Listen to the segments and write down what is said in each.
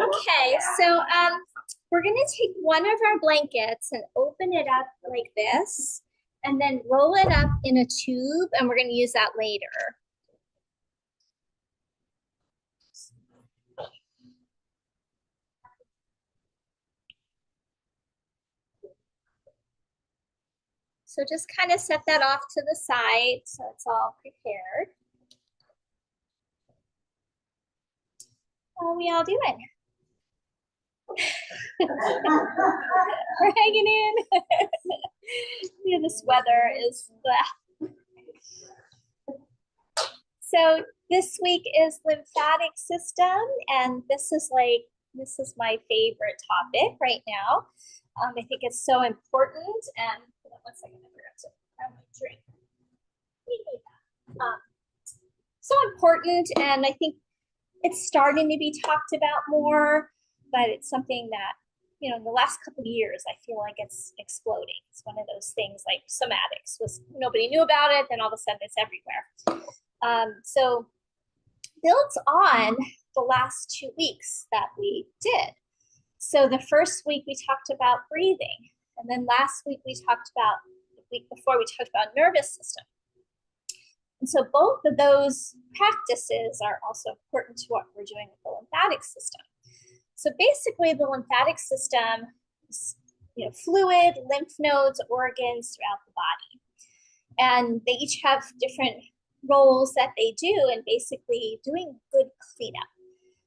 Okay, so we're gonna take one of our blankets and open it up like this, and then roll it up in a tube, and we're gonna use that later. So just kind of set that off to the side so it's all prepared. How are we all doing? We're hanging in. Yeah, this weather is so this week is lymphatic system, and this is my favorite topic right now. I think it's so important, and hold on one second, I forgot to grab my drink. So important, and I think it's starting to be talked about more, but it's something that, you know, in the last couple of years, I feel like it's exploding. It's one of those things like somatics was nobody knew about it, then all of a sudden it's everywhere. So builds on the last 2 weeks that we did. So the first week we talked about breathing, and then last week the week before we talked about nervous system. And so both of those practices are also important to what we're doing with the lymphatic system. So basically the lymphatic system is, you know, fluid, lymph nodes, organs throughout the body. And they each have different roles that they do in basically doing good cleanup.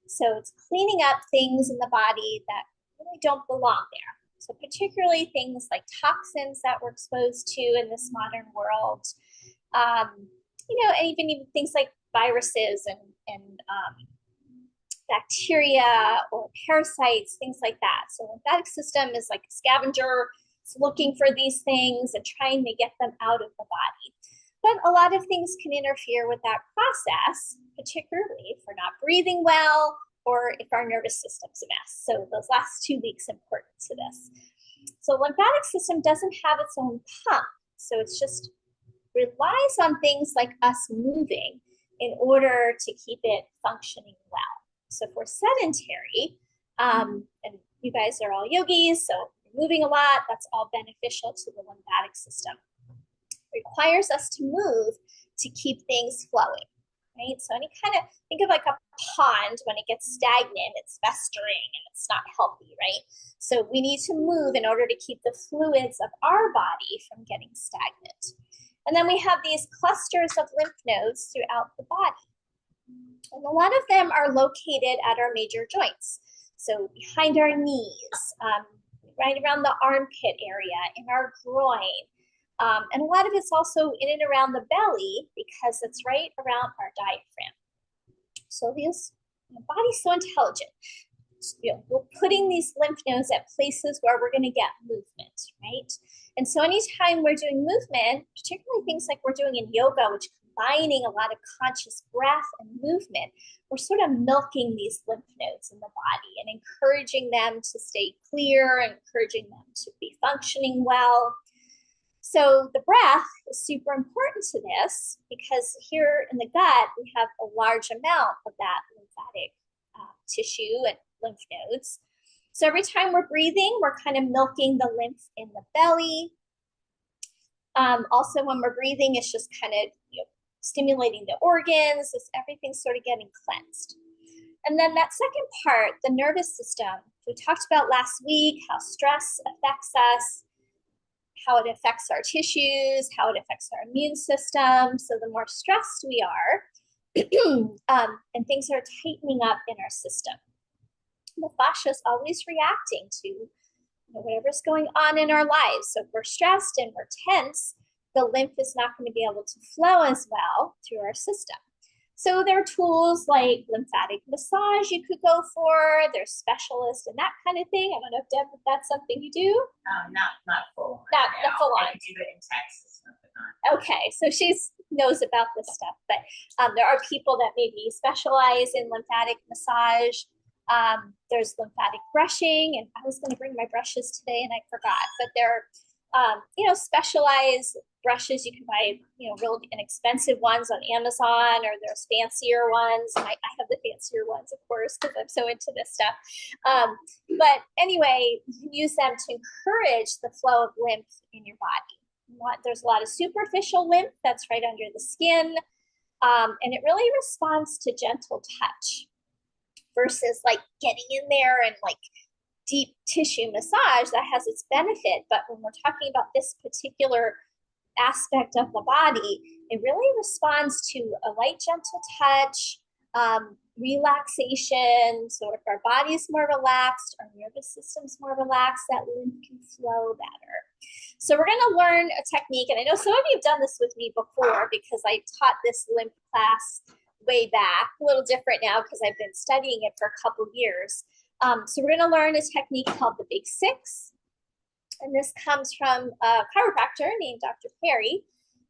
So it's cleaning up things in the body that really don't belong there. So particularly things like toxins that we're exposed to in this modern world, you know, and even things like viruses and bacteria or parasites, things like that. So the lymphatic system is like a scavenger. It's looking for these things and trying to get them out of the body. But a lot of things can interfere with that process, particularly if we're not breathing well or if our nervous system's a mess. So those last 2 weeks important to this. So lymphatic system doesn't have its own pump. So it's just relies on things like us moving in order to keep it functioning well. So if we're sedentary, and you guys are all yogis, so you're moving a lot, that's all beneficial to the lymphatic system. It requires us to move to keep things flowing, right? So any kind of, think of like a pond. When it gets stagnant, it's festering and it's not healthy, right? So we need to move in order to keep the fluids of our body from getting stagnant. And then we have these clusters of lymph nodes throughout the body. And a lot of them are located at our major joints. So behind our knees, right around the armpit area, in our groin. And a lot of it's also in and around the belly because it's right around our diaphragm. So the body's so intelligent. You know, we're putting these lymph nodes at places where we're going to get movement, right? And so anytime we're doing movement, particularly things like we're doing in yoga, which combining a lot of conscious breath and movement, we're sort of milking these lymph nodes in the body and encouraging them to stay clear, encouraging them to be functioning well. So the breath is super important to this because here in the gut, we have a large amount of that lymphatic tissue and lymph nodes. So every time we're breathing, we're kind of milking the lymph in the belly. Also, when we're breathing, it's just kind of, you know, stimulating the organs. Everything's sort of getting cleansed. And then that second part, the nervous system, we talked about last week, how stress affects us, how it affects our tissues, how it affects our immune system. So the more stressed we are, and things are tightening up in our system. The fascia is always reacting to, you know, whatever's going on in our lives. So if we're stressed and we're tense, the lymph is not going to be able to flow as well through our system. So there are tools like lymphatic massage you could go for. There's specialists and that kind of thing. I don't know if Deb, if that's something you do. Not full. Not full on. I do it in Texas. Okay, so she knows about this stuff, but there are people that maybe specialize in lymphatic massage. There's lymphatic brushing, and I was going to bring my brushes today and I forgot, but there are specialized brushes. You can buy, real inexpensive ones on Amazon, or there's fancier ones. And I have the fancier ones, of course, because I'm so into this stuff. But anyway, you can use them to encourage the flow of lymph in your body. There's a lot of superficial lymph that's right under the skin, and it really responds to gentle touch versus like getting in there and like deep tissue massage. That has its benefit, but when we're talking about this particular aspect of the body, it really responds to a light, gentle touch, relaxation. So if our body is more relaxed, our nervous system's more relaxed, that lymph can flow better. So we're going to learn a technique, and I know some of you have done this with me before because I taught this lymph class way back. A little different now because I've been studying it for a couple years. So we're going to learn a technique called the Big Six. And this comes from a chiropractor named Dr. Perry,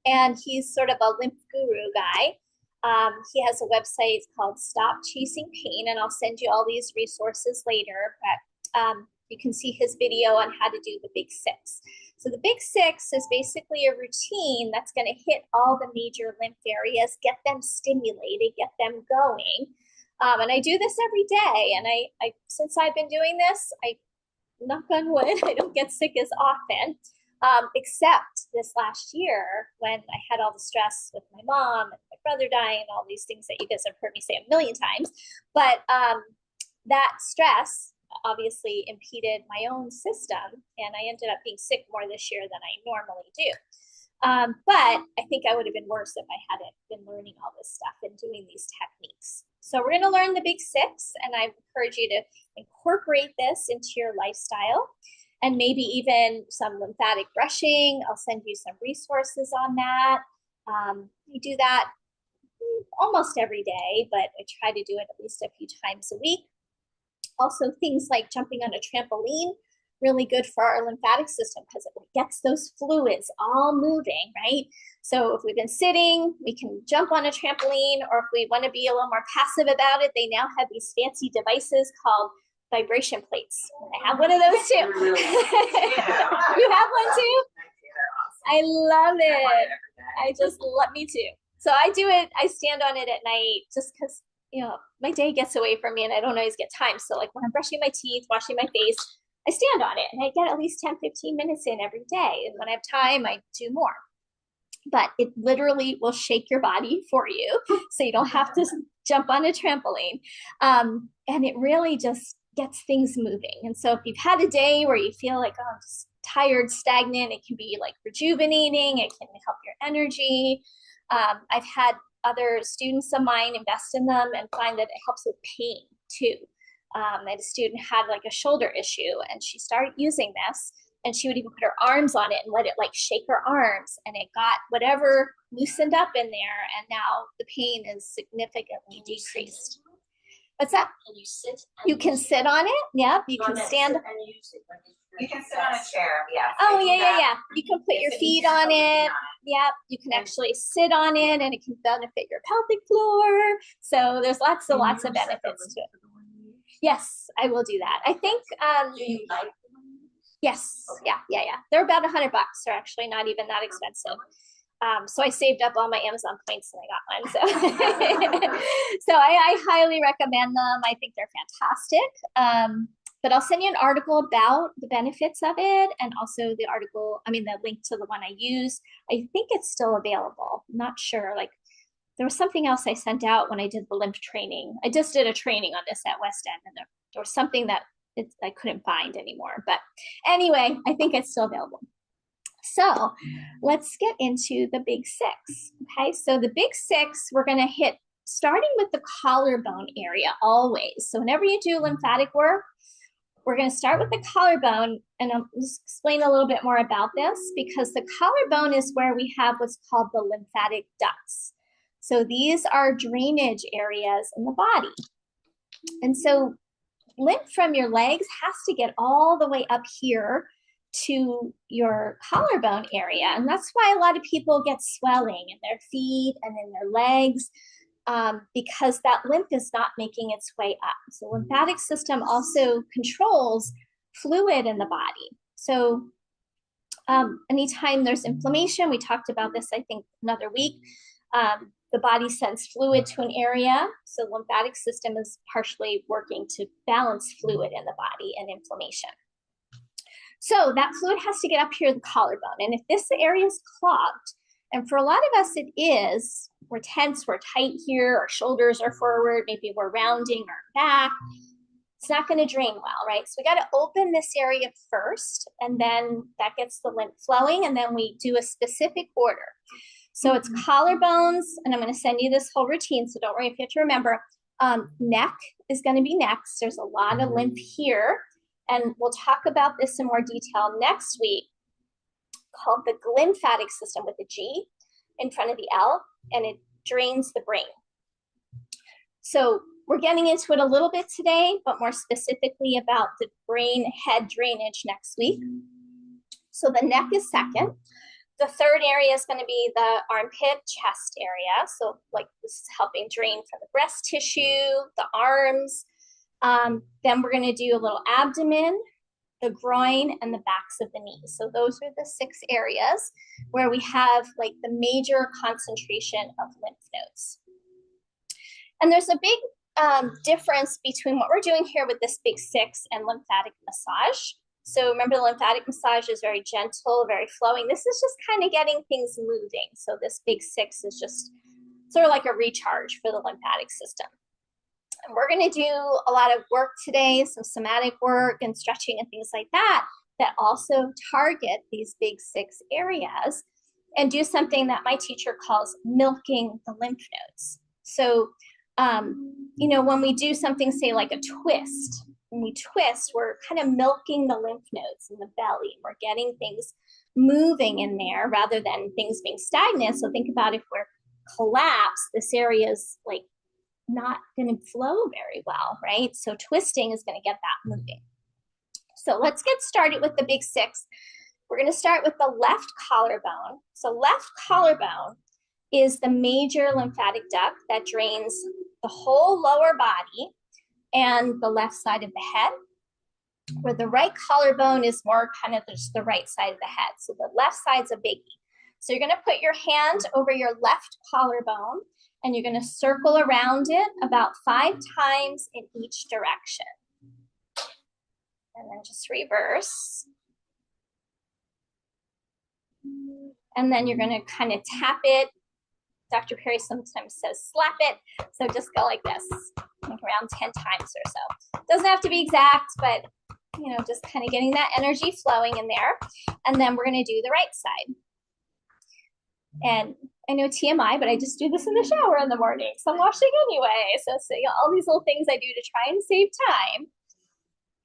and he's sort of a lymph guru guy. He has a website called Stop Chasing Pain, and I'll send you all these resources later, but you can see his video on how to do the Big Six. So the Big Six is basically a routine that's going to hit all the major lymph areas, get them stimulated, get them going. And I do this every day, and I since I've been doing this, knock on wood, I don't get sick as often, except this last year when I had all the stress with my mom and my brother dying and all these things that you guys have heard me say a million times. But that stress obviously impeded my own system, and I ended up being sick more this year than I normally do. But I think I would have been worse if I hadn't been learning all this stuff and doing these techniques. So we're going to learn the Big Six, and I encourage you to incorporate this into your lifestyle, and maybe even some lymphatic brushing. I'll send you some resources on that. We do that almost every day, but I try to do it at least a few times a week. Also, things like jumping on a trampoline, really good for our lymphatic system because it gets those fluids all moving, right? So if we've been sitting, we can jump on a trampoline, or if we want to be a little more passive about it, they now have these fancy devices called vibration plates. I have one of those too. You have one too? I love it. Me too. So I do it, I stand on it at night just because, my day gets away from me and I don't always get time. So like when I'm brushing my teeth, washing my face, I stand on it and I get at least 10, 15 minutes in every day. And when I have time, I do more. But it literally will shake your body for you. So you don't have to jump on a trampoline. And it really just gets things moving. And so if you've had a day where you feel like, I'm just tired, stagnant, it can be like rejuvenating. It can help your energy. I've had other students of mine invest in them and find that it helps with pain too. I had a student had like a shoulder issue, and she started using this, and she would even put her arms on it and let it like shake her arms, and it got whatever loosened up in there, and now the pain is significantly decreased. What's that? Can you sit? You can sit on it. Yep. You can stand. You can sit on a chair. Yeah. Oh yeah. You can put your feet on it. Yep. You can actually sit on it, and it can benefit your pelvic floor. So there's lots of benefits to it. Yes, I will do that. I think. Do you like them? Yes. Okay. Yeah. They're about $100. They're actually not even that expensive. So I saved up all my Amazon points and I got one. So I highly recommend them. I think they're fantastic. But I'll send you an article about the benefits of it, and also the link to the one I use. I think it's still available. I'm not sure. Like there was something else I sent out when I did the lymph training. I just did a training on this at West End, and there was something that I couldn't find anymore. But anyway, I think it's still available. So let's get into the Big Six. Okay, so the Big Six, we're going to hit starting with the collarbone area always. So whenever you do lymphatic work, we're going to start with the collarbone, and I'll just explain a little bit more about this, because the collarbone is where we have what's called the lymphatic ducts. So these are drainage areas in the body. And so lymph from your legs has to get all the way up here to your collarbone area. And that's why a lot of people get swelling in their feet and in their legs, because that lymph is not making its way up. So the lymphatic system also controls fluid in the body. So Anytime there's inflammation, we talked about this, I think, another week, the body sends fluid to an area. So the lymphatic system is partially working to balance fluid in the body and inflammation. So that fluid has to get up here to the collarbone. And if this area is clogged, and for a lot of us it is, we're tense, we're tight here, our shoulders are forward, maybe we're rounding our back, it's not going to drain well, right? So we got to open this area first, and then that gets the lymph flowing, and then we do a specific order. So it's collarbones, and I'm going to send you this whole routine, so don't worry if you have to remember. Neck is going to be next. There's a lot of lymph here, and we'll talk about this in more detail next week, called the lymphatic system with a G in front of the L, and it drains the brain. So we're getting into it a little bit today, but more specifically about the brain head drainage next week. So the neck is second. The third area is going to be the armpit chest area. So like this is helping drain from the breast tissue, the arms. Then we're going to do a little abdomen, the groin, and the backs of the knees. So those are the 6 areas where we have like the major concentration of lymph nodes. And there's a big difference between what we're doing here with this big 6 and lymphatic massage. So remember, the lymphatic massage is very gentle, very flowing. This is just kind of getting things moving. So this big 6 is just sort of like a recharge for the lymphatic system. And we're going to do a lot of work today, some somatic work and stretching and things like that, that also target these big 6 areas and do something that my teacher calls milking the lymph nodes. So you know, when we do something, say like a twist, when we twist, we're kind of milking the lymph nodes in the belly. We're getting things moving in there rather than things being stagnant. So think about if we're collapsed, this area is like not going to flow very well, right? So twisting is going to get that moving. So let's get started with the big 6. We're going to start with the left collarbone. So left collarbone is the major lymphatic duct that drains the whole lower body and the left side of the head, where the right collarbone is more kind of just the right side of the head. So the left side's a biggie. So you're going to put your hand over your left collarbone, and you're going to circle around it about 5 times in each direction. And then just reverse. And then you're going to kind of tap it. Dr. Perry sometimes says slap it. So just go like this, like around 10 times or so. Doesn't have to be exact, but you know, just kind of getting that energy flowing in there. And then we're going to do the right side. And I know TMI, but I just do this in the shower in the morning. So I'm washing anyway. So you know, all these little things I do to try and save time,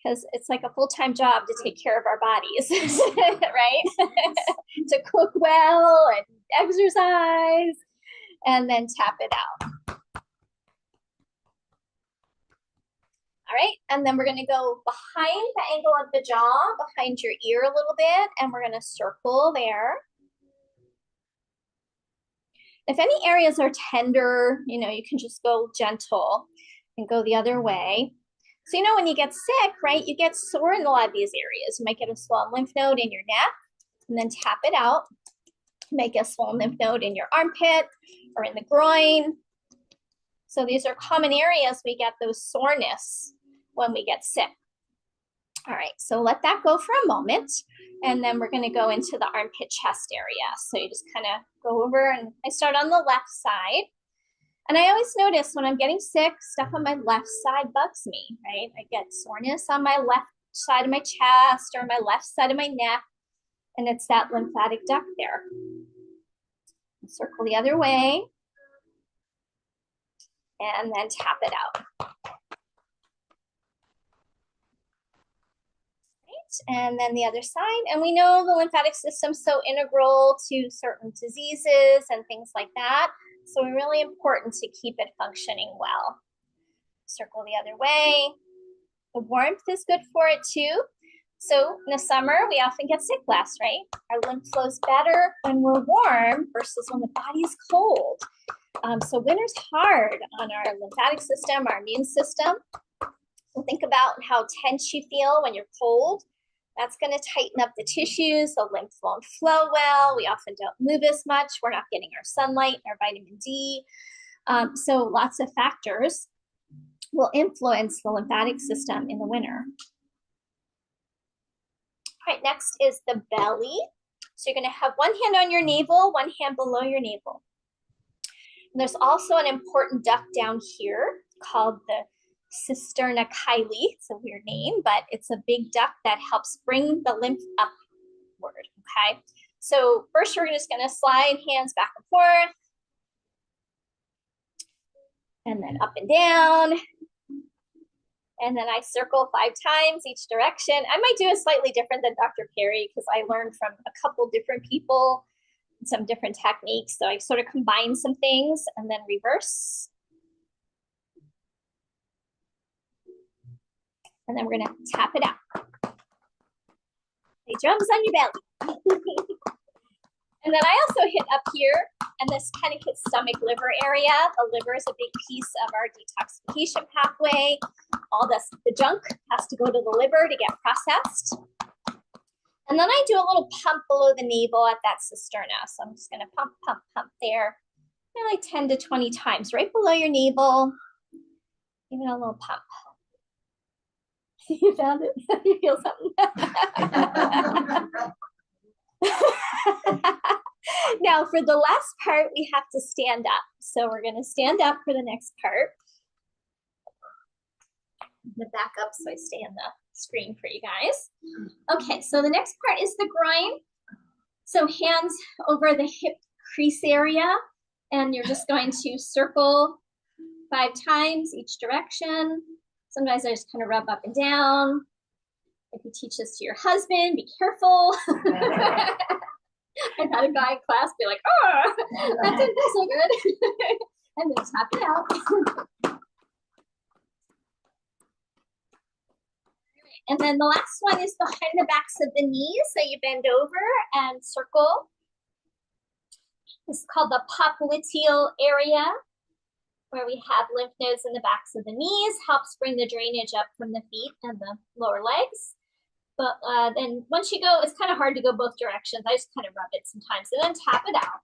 because it's like a full-time job to take care of our bodies, right? To cook well and exercise, and then tap it out. All right, and then we're going to go behind the angle of the jaw, behind your ear a little bit, and we're going to circle there. If any areas are tender, you know, you can just go gentle and go the other way. So, you know, when you get sick, right, you get sore in a lot of these areas. You might get a swollen lymph node in your neck, and then tap it out. Make a swollen lymph node in your armpit or in the groin. So these are common areas we get those soreness when we get sick. All right, so let that go for a moment. And then we're gonna go into the armpit chest area. So you just kind of go over, and I start on the left side. And I always notice when I'm getting sick, stuff on my left side bugs me, right? I get soreness on my left side of my chest or my left side of my neck, and it's that lymphatic duct there. Circle the other way, and then tap it out. And then the other side. And we know the lymphatic system's so integral to certain diseases and things like that. So it's really important to keep it functioning well. Circle the other way. The warmth is good for it too. So in the summer, we often get sick less, right? Our lymph flows better when we're warm versus when the body's cold. So winter's hard on our lymphatic system, our immune system. So think about how tense you feel when you're cold That's going to tighten up the tissues, so lymph won't flow well. We often don't move as much. We're not getting our sunlight, our vitamin D. So lots of factors will influence the lymphatic system in the winter. All right, next is the belly. So you're going to have one hand on your navel, one hand below your navel. And there's also an important duct down here called the cisterna chyli. It's a weird name, but it's a big duct that helps bring the lymph upward, okay? So first we're just gonna slide hands back and forth, and then up and down. And then I circle 5 times each direction. I might do it slightly different than Dr. Perry because I learned from a couple different people, some different techniques. So I sort of combine some things and then reverse. And then we're gonna tap it out. Play drums on your belly. And then I also hit up here, and this kind of hits stomach liver area. The liver is a big piece of our detoxification pathway. All the junk has to go to the liver to get processed. And then I do a little pump below the navel at that cisterna. So I'm just gonna pump, pump, pump there, maybe like 10 to 20 times, right below your navel. Give it a little pump. You found it? You feel something? Now for the last part, we have to stand up. So we're gonna stand up for the next part. I'm gonna back up so I stay on the screen for you guys. Okay, so the next part is the groin. So hands over the hip crease area, and you're just going to circle 5 times each direction. Sometimes I just kind of rub up and down. If you teach this to your husband, be careful. I've had a guy in class be like, oh, that didn't feel so good. And then tap it out. And then the last one is behind the backs of the knees. So you bend over and circle. This is called the popliteal area, where we have lymph nodes in the backs of the knees, helps bring the drainage up from the feet and the lower legs. But then once you go, it's kind of hard to go both directions. I just kind of rub it sometimes and then tap it out.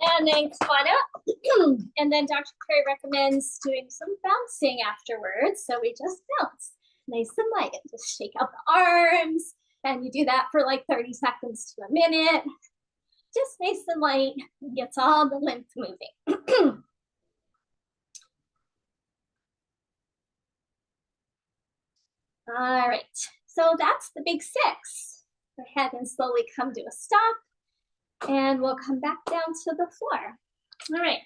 And then come on up. And then Dr. Perry recommends doing some bouncing afterwards. So we just bounce nice and light. Just shake out the arms. And you do that for like 30 seconds to a minute. Just nice and light. Gets all the lymph moving. All right, so that's the big 6. Go ahead and slowly come to a stop, and we'll come back down to the floor. All right,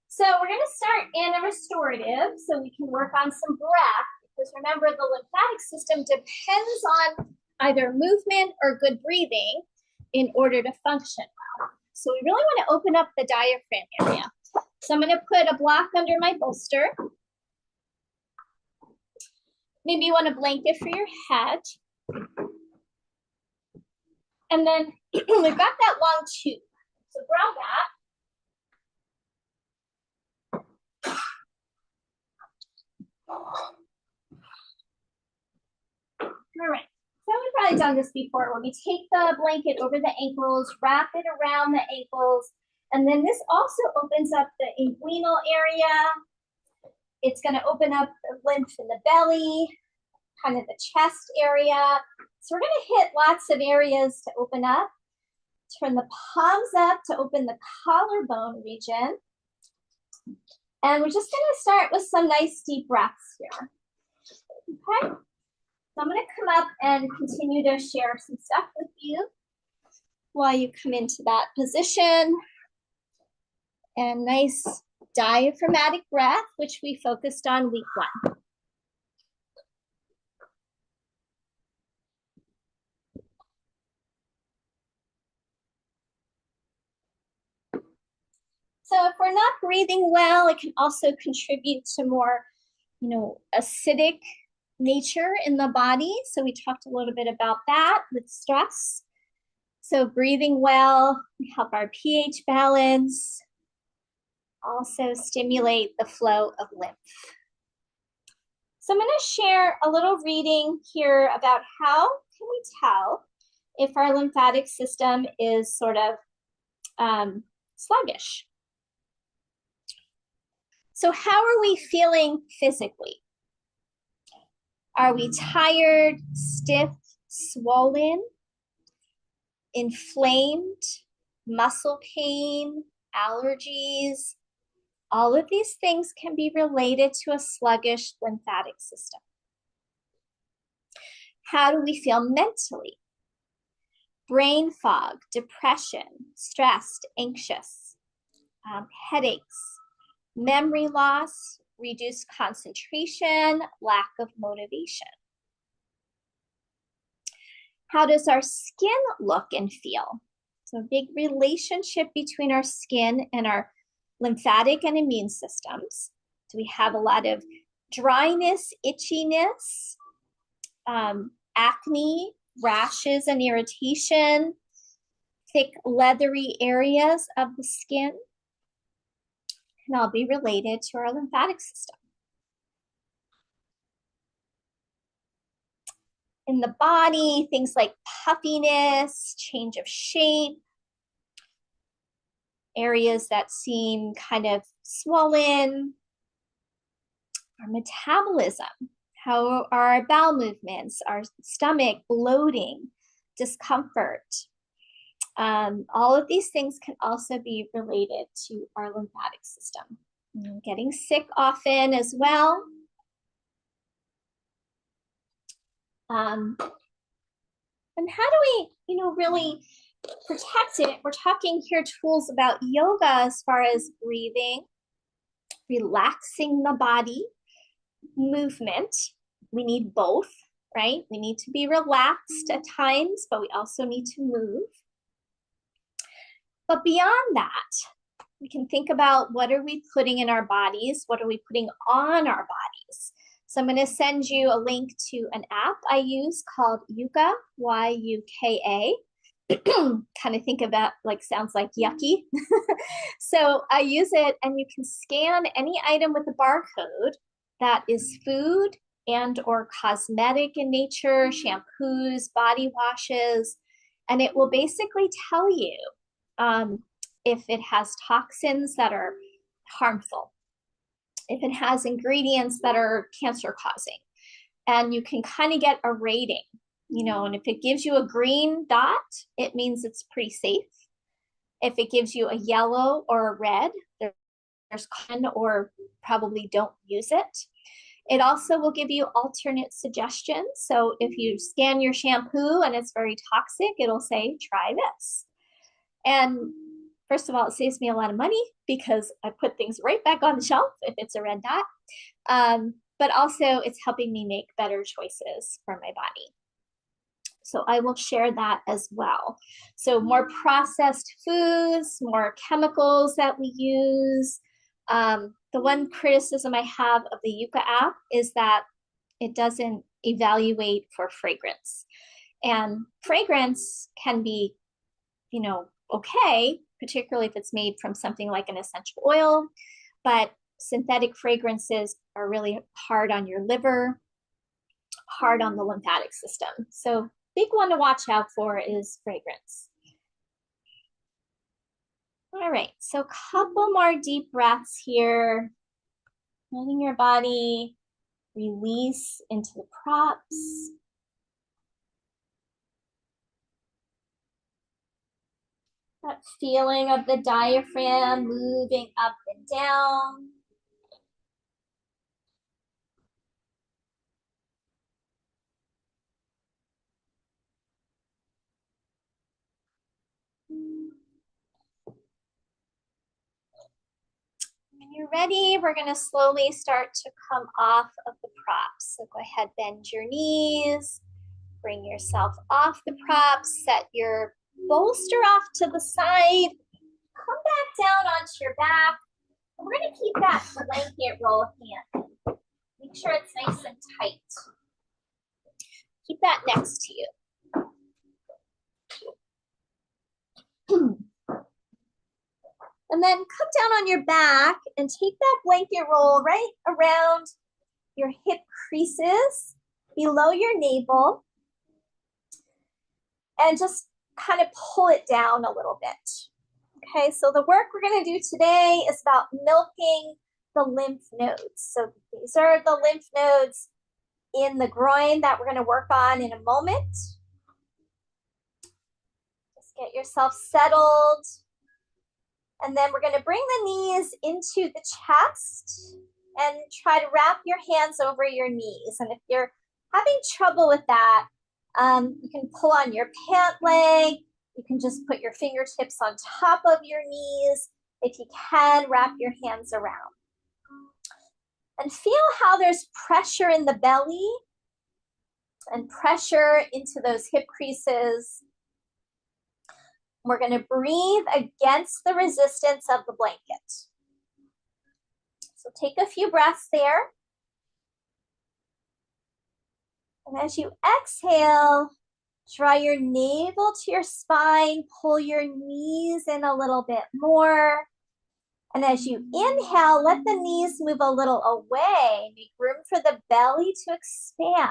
so we're gonna start in a restorative so we can work on some breath, because remember the lymphatic system depends on either movement or good breathing in order to function well. So we really wanna open up the diaphragm area. So I'm gonna put a block under my bolster. Maybe you want a blanket for your head. And then we've got that long tube. So grab that. All right, so we've probably done this before when we take the blanket over the ankles, wrap it around the ankles, and then this also opens up the inguinal area. It's gonna open up the lymph in the belly, kind of the chest area. So we're gonna hit lots of areas to open up. Turn the palms up to open the collarbone region. And we're just gonna start with some nice deep breaths here. Okay, so I'm gonna come up and continue to share some stuff with you while you come into that position. And nice diaphragmatic breath, which we focused on week 1. So if we're not breathing well, it can also contribute to more, acidic nature in the body. So we talked a little bit about that with stress. So breathing well, we help our pH balance. Also stimulate the flow of lymph. So I'm going to share a little reading here about how can we tell if our lymphatic system is sort of sluggish. So how are we feeling physically? Are we tired, stiff, swollen, inflamed, muscle pain, allergies? All of these things can be related to a sluggish lymphatic system. How do we feel mentally? Brain fog, depression, stressed, anxious, headaches, memory loss, reduced concentration, lack of motivation. How does our skin look and feel? So a big relationship between our skin and our lymphatic and immune systems. So we have a lot of dryness, itchiness, acne, rashes and irritation, thick leathery areas of the skin can all be related to our lymphatic system. In the body, things like puffiness, change of shape, areas that seem kind of swollen, our metabolism, how are our bowel movements, our stomach, bloating, discomfort. All of these things can also be related to our lymphatic system. Getting sick often as well. And how do we, really protect it? We're talking here tools about yoga as far as breathing, relaxing the body, movement. We need both, right? We need to be relaxed at times, but we also need to move. But beyond that, we can think about what are we putting in our bodies? What are we putting on our bodies? So I'm going to send you a link to an app I use called Yuka, Y-U-K-A. Kind of think about sounds like yucky. So I use it and you can scan any item with a barcode that is food and or cosmetic in nature, shampoos, body washes, and it will basically tell you if it has toxins that are harmful, if it has ingredients that are cancer causing, and you can kind of get a rating, and if it gives you a green dot, it means it's pretty safe. If it gives you a yellow or a red, there's caution or probably don't use it. It also will give you alternate suggestions. So if you scan your shampoo and it's very toxic, it'll say, try this. And first of all, it saves me a lot of money because I put things right back on the shelf if it's a red dot. But also it's helping me make better choices for my body. So I will share that as well. So more processed foods, more chemicals that we use. The one criticism I have of the Yuka app is that it doesn't evaluate for fragrance. And fragrance can be, okay, particularly if it's made from something like an essential oil, but synthetic fragrances are really hard on your liver, hard on the lymphatic system. So big one to watch out for is fragrance. All right, so a couple more deep breaths here. Letting your body release into the props. That feeling of the diaphragm moving up and down. When you're ready, we're going to slowly start to come off of the props. So go ahead, bend your knees, bring yourself off the props, set your bolster off to the side, come back down onto your back. And we're going to keep that blanket roll hand. Make sure it's nice and tight. Keep that next to you. And then come down on your back and take that blanket roll right around your hip creases below your navel and just kind of pull it down a little bit. Okay, so the work we're going to do today is about milking the lymph nodes. So these are the lymph nodes in the groin that we're going to work on in a moment. Just get yourself settled. And then we're going to bring the knees into the chest and try to wrap your hands over your knees. And if you're having trouble with that, you can pull on your pant leg. You can just put your fingertips on top of your knees. If you can, wrap your hands around. And feel how there's pressure in the belly and pressure into those hip creases. We're going to breathe against the resistance of the blanket. So take a few breaths there. And as you exhale, draw your navel to your spine, pull your knees in a little bit more. And as you inhale, let the knees move a little away. Make room for the belly to expand.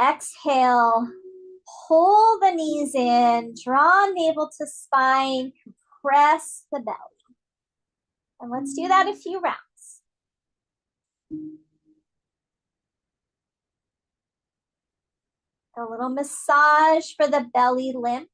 Exhale, pull the knees in, draw navel to spine, compress the belly. And let's do that a few rounds. A little massage for the belly lymph.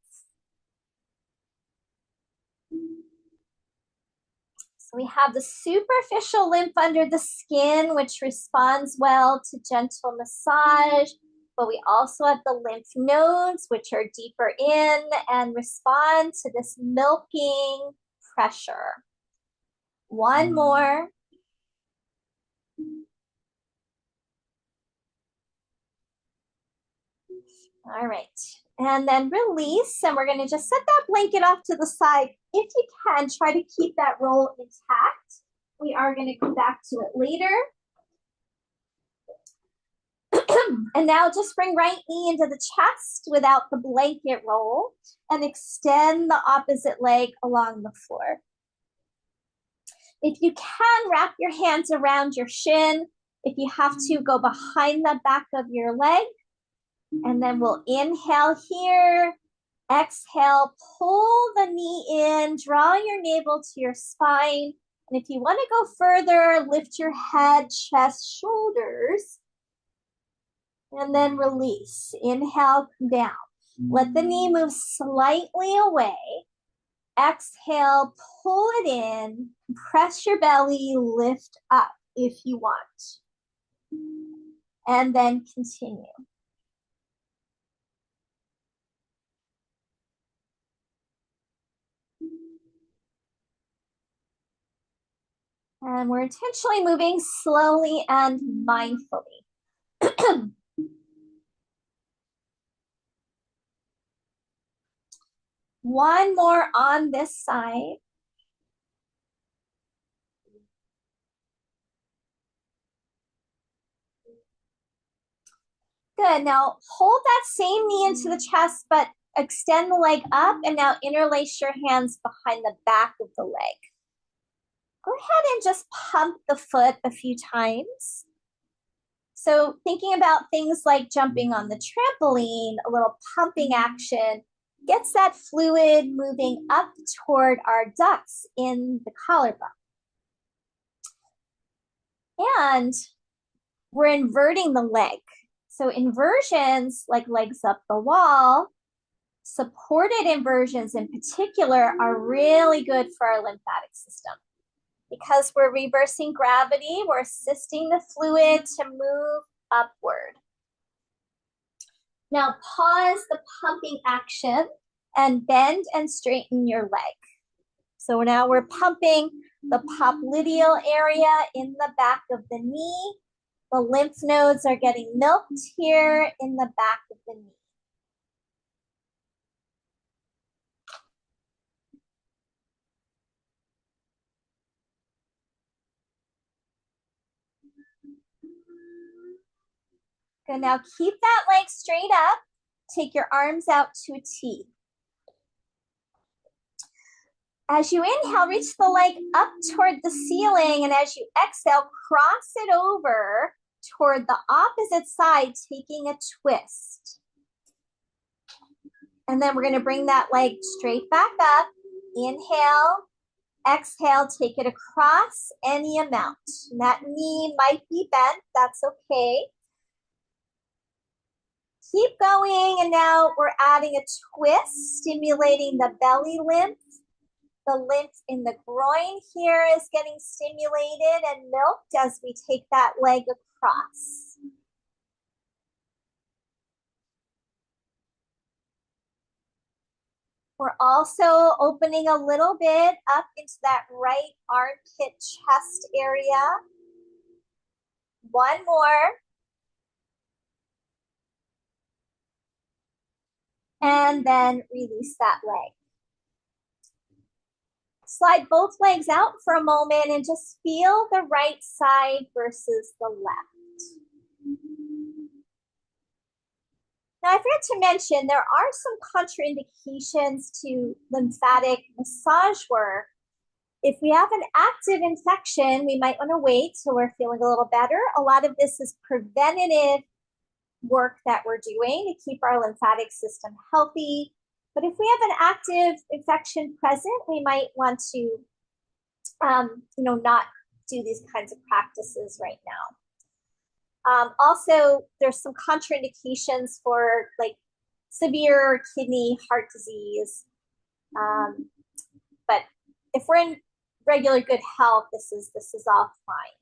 So we have the superficial lymph under the skin, which responds well to gentle massage. But we also have the lymph nodes, which are deeper in and respond to this milking pressure. One more. All right. And then release. And we're going to just set that blanket off to the side. If you can, try to keep that roll intact. We are going to come back to it later. And now just bring right knee into the chest without the blanket roll and extend the opposite leg along the floor. If you can, wrap your hands around your shin. If you have to, go behind the back of your leg. And then we'll inhale here. Exhale, pull the knee in, draw your navel to your spine. And if you want to go further, lift your head, chest, shoulders. And then release. Inhale, come down. Let the knee move slightly away. Exhale, pull it in. Press your belly, lift up if you want. And then continue. And we're intentionally moving slowly and mindfully. One more on this side. Good. Now hold that same knee into the chest, but extend the leg up and now interlace your hands behind the back of the leg. Go ahead and just pump the foot a few times. So thinking about things like jumping on the trampoline, a little pumping action gets that fluid moving up toward our ducts in the collarbone. And we're inverting the leg. So inversions, like legs up the wall, supported inversions in particular, are really good for our lymphatic system. Because we're reversing gravity, we're assisting the fluid to move upward. Now pause the pumping action and bend and straighten your leg. So now we're pumping the popliteal area in the back of the knee. The lymph nodes are getting milked here in the back of the knee. Good, now keep that leg straight up. Take your arms out to a T. As you inhale, reach the leg up toward the ceiling, and as you exhale, cross it over toward the opposite side, taking a twist. And then we're going to bring that leg straight back up. Inhale, exhale, take it across any amount. And that knee might be bent, that's okay. Keep going, and now we're adding a twist, stimulating the belly lymph. The lymph in the groin here is getting stimulated and milked as we take that leg across. We're also opening a little bit up into that right armpit chest area. One more. And then release that leg. Slide both legs out for a moment and just feel the right side versus the left. Now, I forgot to mention, there are some contraindications to lymphatic massage work. If we have an active infection, we might want to wait till we're feeling a little better. A lot of this is preventative work that we're doing to keep our lymphatic system healthy. But if we have an active infection present, we might want to, not do these kinds of practices right now. Also, there's some contraindications for like severe kidney, heart disease. But if we're in regular good health, this is all fine.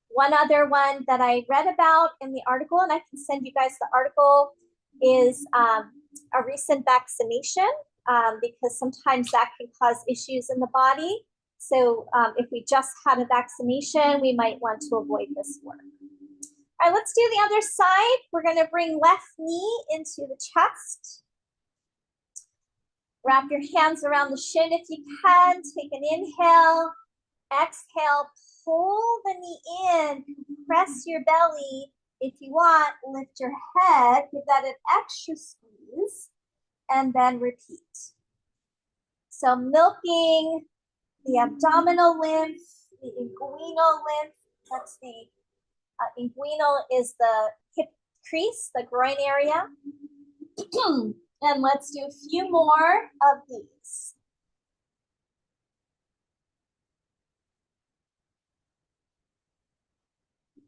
One other one that I read about in the article, and I can send you guys the article, is a recent vaccination, because sometimes that can cause issues in the body. So if we just had a vaccination, we might want to avoid this work. All right, let's do the other side. We're going to bring left knee into the chest. Wrap your hands around the shin if you can. Take an inhale. Exhale, pull the knee in. Press your belly. If you want, lift your head. Give that an extra squeeze. And then repeat. So milking the abdominal lymph, the inguinal lymph. That's the inguinal is the hip crease, the groin area. And let's do a few more of these.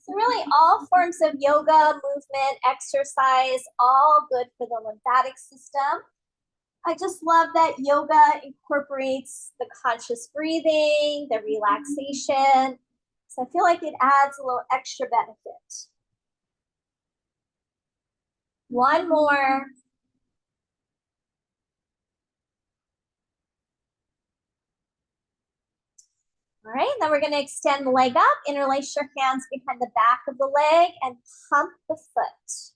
So really all forms of yoga, movement, exercise, all good for the lymphatic system. I just love that yoga incorporates the conscious breathing, the relaxation. So I feel like it adds a little extra benefit. One more. All right, then we're gonna extend the leg up, interlace your hands behind the back of the leg and pump the foot.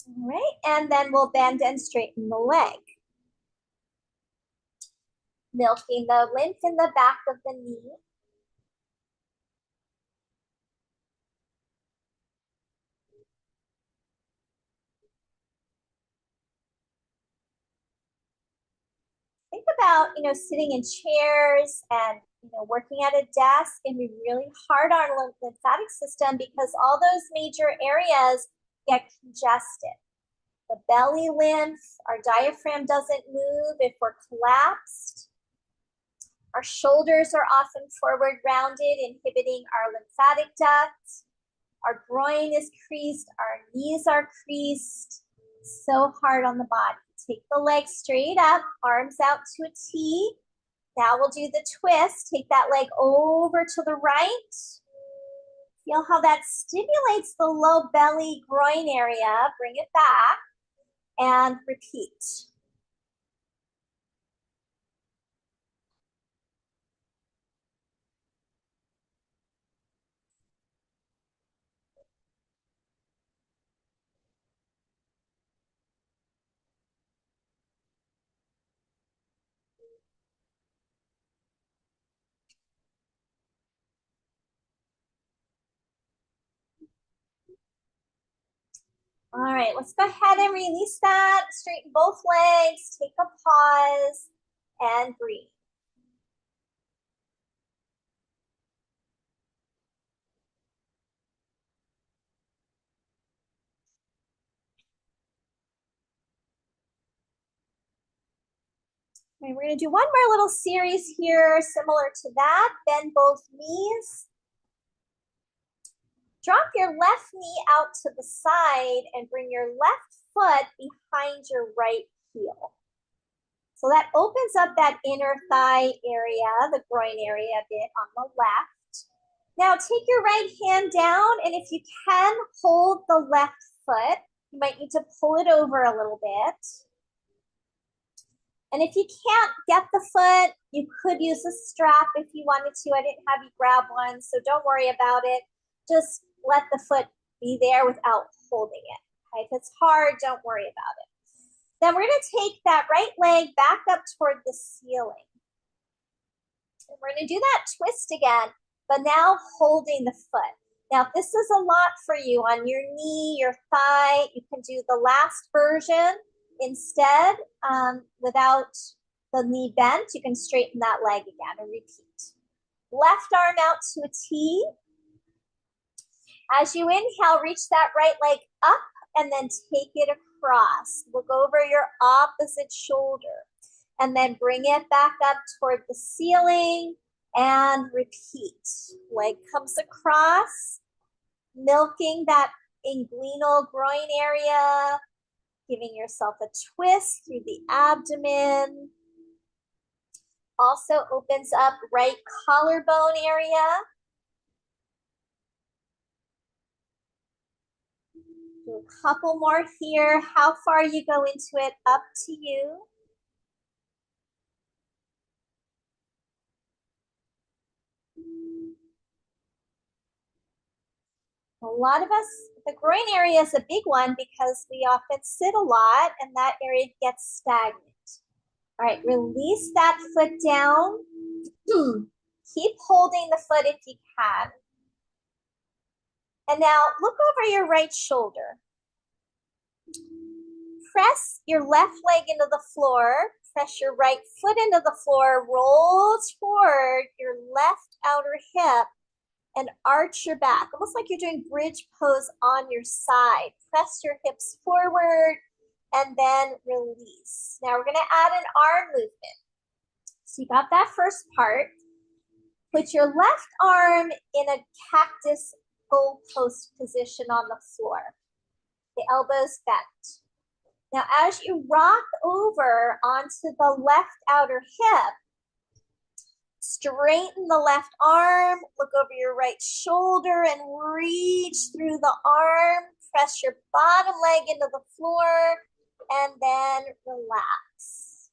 All right, and then we'll bend and straighten the leg. Milking the lymph in the back of the knee. Think about, sitting in chairs and, working at a desk can be really hard on our lymphatic system because all those major areas get congested. The belly lymph, our diaphragm doesn't move if we're collapsed. Our shoulders are often forward rounded, inhibiting our lymphatic duct. Our groin is creased, our knees are creased. So hard on the body. Take the leg straight up, arms out to a T. Now we'll do the twist. Take that leg over to the right. Feel how that stimulates the low belly groin area. Bring it back and repeat. All right, let's go ahead and release that. Straighten both legs, take a pause, and breathe. Okay, we're gonna do one more little series here, similar to that. Bend both knees. Drop your left knee out to the side and bring your left foot behind your right heel. So that opens up that inner thigh area, the groin area a bit on the left. Now take your right hand down, and if you can, hold the left foot. You might need to pull it over a little bit. And if you can't get the foot, you could use a strap if you wanted to. I didn't have you grab one, so don't worry about it. Just let the foot be there without holding it. Okay? If it's hard, don't worry about it. Then we're going to take that right leg back up toward the ceiling. And we're going to do that twist again, but now holding the foot. Now, if this is a lot for you on your knee, your thigh, you can do the last version instead without the knee bent. You can straighten that leg again and repeat. Left arm out to a T. As you inhale, reach that right leg up and then take it across. Look over your opposite shoulder and then bring it back up toward the ceiling and repeat. Leg comes across, milking that inguinal groin area, giving yourself a twist through the abdomen. Also opens up right collarbone area. Do a couple more here. How far you go into it, up to you. A lot of us, the groin area is a big one because we often sit a lot and that area gets stagnant. All right, release that foot down. Keep holding the foot if you can. And now look over your right shoulder. Press your left leg into the floor. Press your right foot into the floor. Roll toward your left outer hip and arch your back, almost like you're doing bridge pose on your side. Press your hips forward and then release. Now we're gonna add an arm movement. So you got that first part. Put your left arm in a cactus goalpost position on the floor. The elbows bent. Now as you rock over onto the left outer hip, straighten the left arm, look over your right shoulder and reach through the arm. Press your bottom leg into the floor and then relax.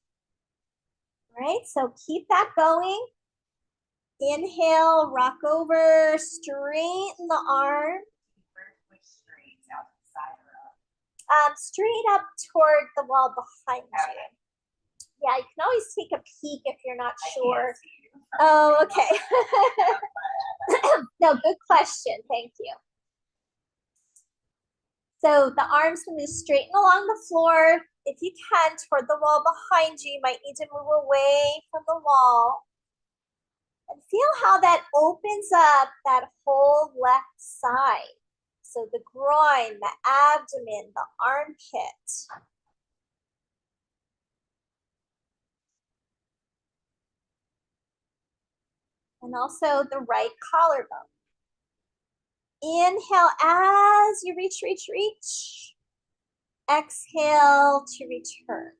All right, so keep that going. Inhale, rock over, straighten the arm. Straight up toward the wall behind you. Yeah, you can always take a peek if you're not sure. Oh, okay. No, good question. Thank you. So the arms can move straighten along the floor. If you can, toward the wall behind you, you might need to move away from the wall. And feel how that opens up that whole left side. So the groin, the abdomen, the armpit. And also the right collarbone. Inhale as you reach, reach, reach. Exhale to return.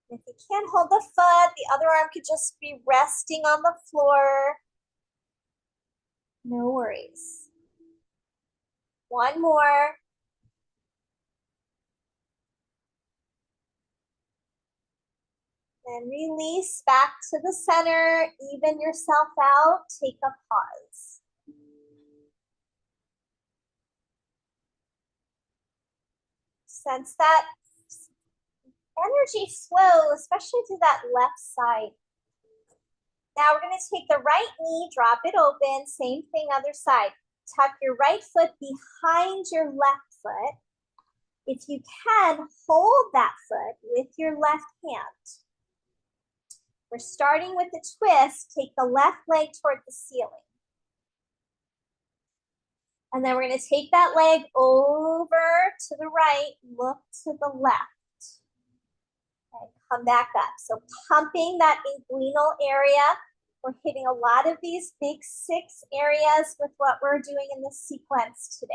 If you can't hold the foot, the other arm could just be resting on the floor. No worries. One more. Then release back to the center, even yourself out, take a pause. Sense that energy flow, especially to that left side. Now we're going to take the right knee, drop it open, same thing other side. Tuck your right foot behind your left foot. If you can, hold that foot with your left hand. We're starting with the twist. Take the left leg toward the ceiling. And then we're going to take that leg over to the right, look to the left. And come back up. So pumping that inguinal area. We're hitting a lot of these big 6 areas with what we're doing in this sequence today.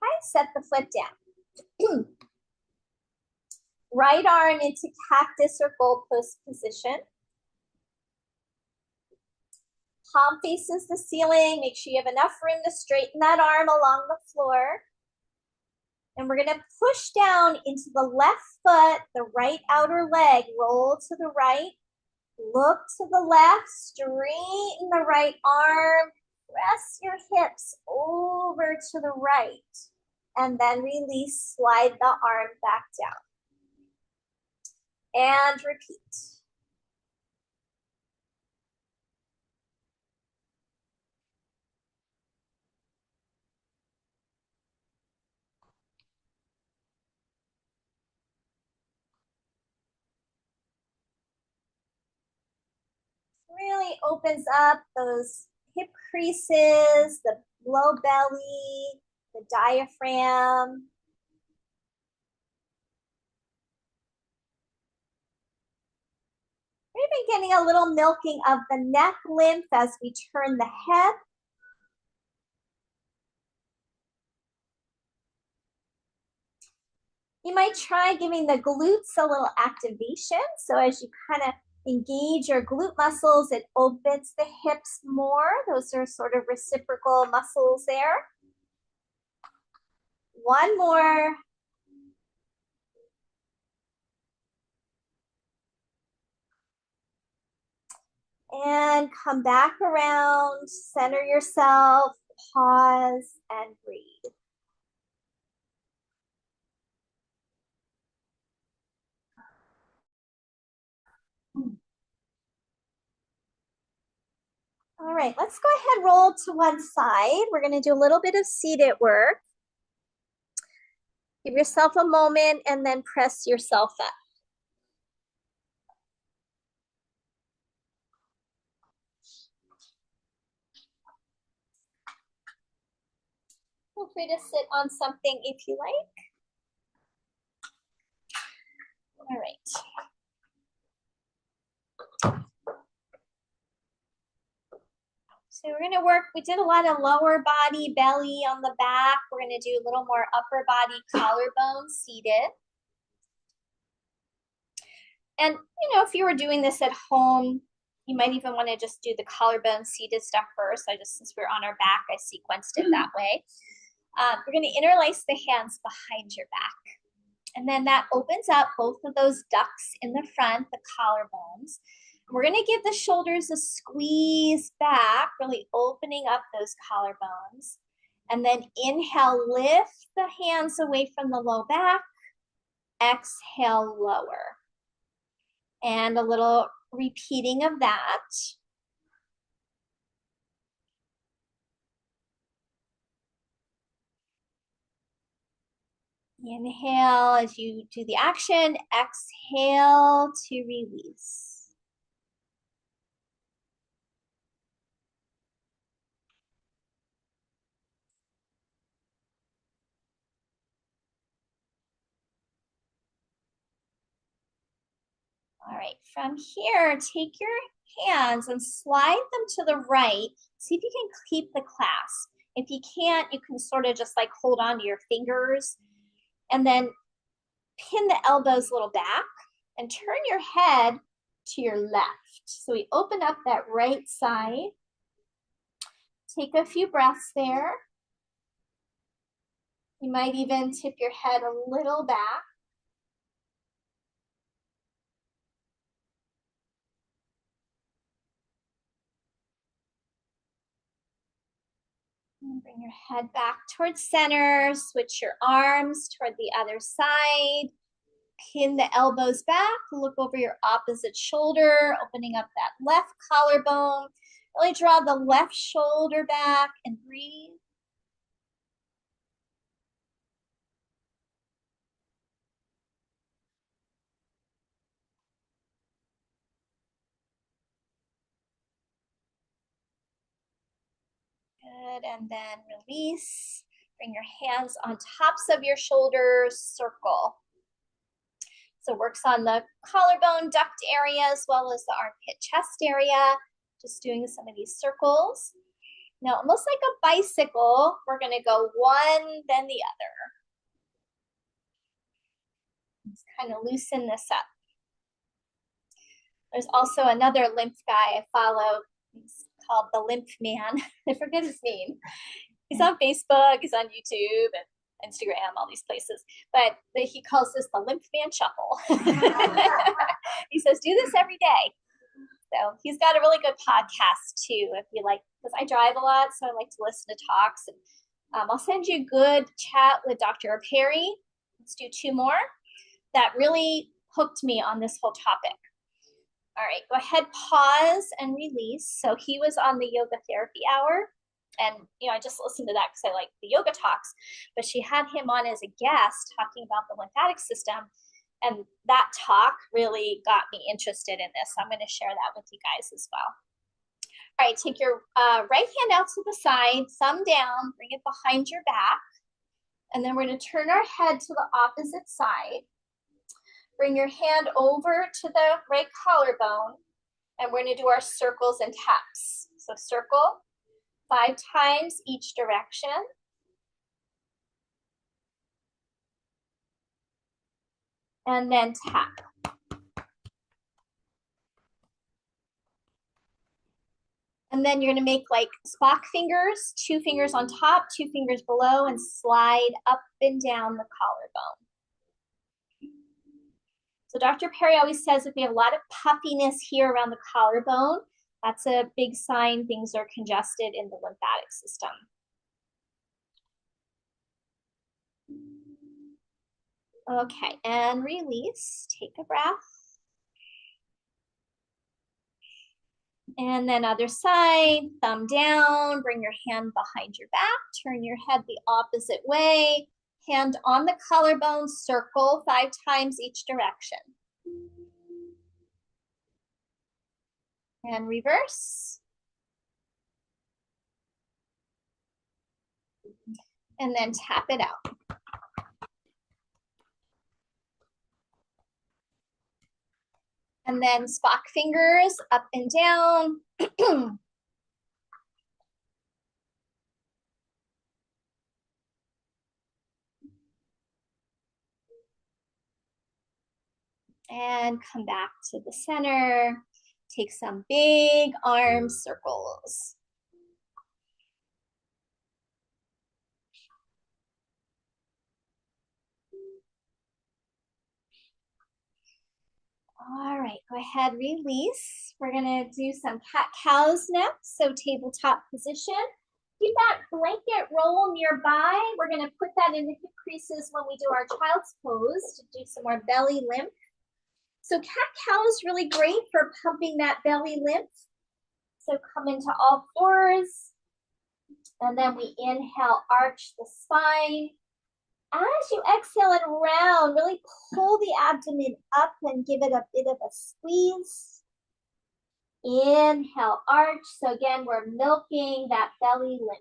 Okay, set the foot down. Right arm into cactus or goalpost position. Palm faces the ceiling. Make sure you have enough room to straighten that arm along the floor. And we're gonna push down into the left foot, the right outer leg. Roll to the right, look to the left, straighten the right arm, press your hips over to the right, and then release, slide the arm back down. And repeat. Really opens up those hip creases, the low belly, the diaphragm. We're even getting a little milking of the neck lymph as we turn the head. You might try giving the glutes a little activation. So as you kind of engage your glute muscles, it opens the hips more. Those are sort of reciprocal muscles there. One more. And come back around, center yourself, pause, and breathe. All right, let's go ahead, roll to one side. We're gonna do a little bit of seated work. Give yourself a moment and then press yourself up. Feel free to sit on something if you like. All right. So we're gonna work, we did a lot of lower body, belly on the back. We're gonna do a little more upper body, collarbone seated. And if you were doing this at home, you might even wanna just do the collarbone seated stuff first. Since we're on our back, I sequenced it that way. We're gonna interlace the hands behind your back. And then that opens up both of those ducts in the front, the collarbones. We're gonna give the shoulders a squeeze back, really opening up those collarbones. And then inhale, lift the hands away from the low back. Exhale, lower. And a little repeating of that. Inhale as you do the action, exhale to release. All right, from here, take your hands and slide them to the right. See if you can keep the clasp. If you can't, you can sort of just like hold on to your fingers and then pin the elbows a little back and turn your head to your left. So we open up that right side Take a few breaths there. You might even tip your head a little back. And bring your head back towards center. Switch your arms toward the other side. Pin the elbows back. Look over your opposite shoulder, opening up that left collarbone. Really draw the left shoulder back and breathe. Good, and then release. Bring your hands on tops of your shoulders, circle. So works on the collarbone duct area as well as the armpit chest area. Just doing some of these circles. Now, almost like a bicycle, we're gonna go one, then the other. Just kind of loosen this up. There's also another lymph guy I follow. He's called the Lymph Man. I forget his name. He's on Facebook, he's on YouTube and Instagram, all these places. But he calls this the Lymph Man Shuffle. He says, do this every day. So he's got a really good podcast too, if you like, because I drive a lot, so I like to listen to talks. And I'll send you a good chat with Dr. Perry. Let's do 2 more. That really hooked me on this whole topic. All right, go ahead, pause and release. So he was on the yoga therapy hour. And, I just listened to that because I like the yoga talks. But she had him on as a guest talking about the lymphatic system. And that talk really got me interested in this. So I'm going to share that with you guys as well. All right, take your right hand out to the side, thumb down, bring it behind your back. And then we're going to turn our head to the opposite side. Bring your hand over to the right collarbone. And we're going to do our circles and taps. So circle 5 times each direction. And then tap. And then you're gonna make like Spock fingers, 2 fingers on top, 2 fingers below, and slide up and down the collarbone. So Dr. Perry always says if we have a lot of puffiness here around the collarbone, that's a big sign things are congested in the lymphatic system. Okay, and release. Take a breath. And then other side, thumb down, bring your hand behind your back, turn your head the opposite way, hand on the collarbone, circle 5 times each direction. And reverse. And then tap it out. And then Spock fingers up and down. And come back to the center. Take some big arm circles. All right, go ahead, release. We're gonna do some cat-cows next, so tabletop position. Keep that blanket roll nearby. We're gonna put that in the hip creases when we do our child's pose to do some more belly lymph. So cat-cow is really great for pumping that belly lymph. So come into all fours, and then we inhale, arch the spine. As you exhale and round, really pull the abdomen up and give it a bit of a squeeze. Inhale, arch. So again, we're milking that belly lymph.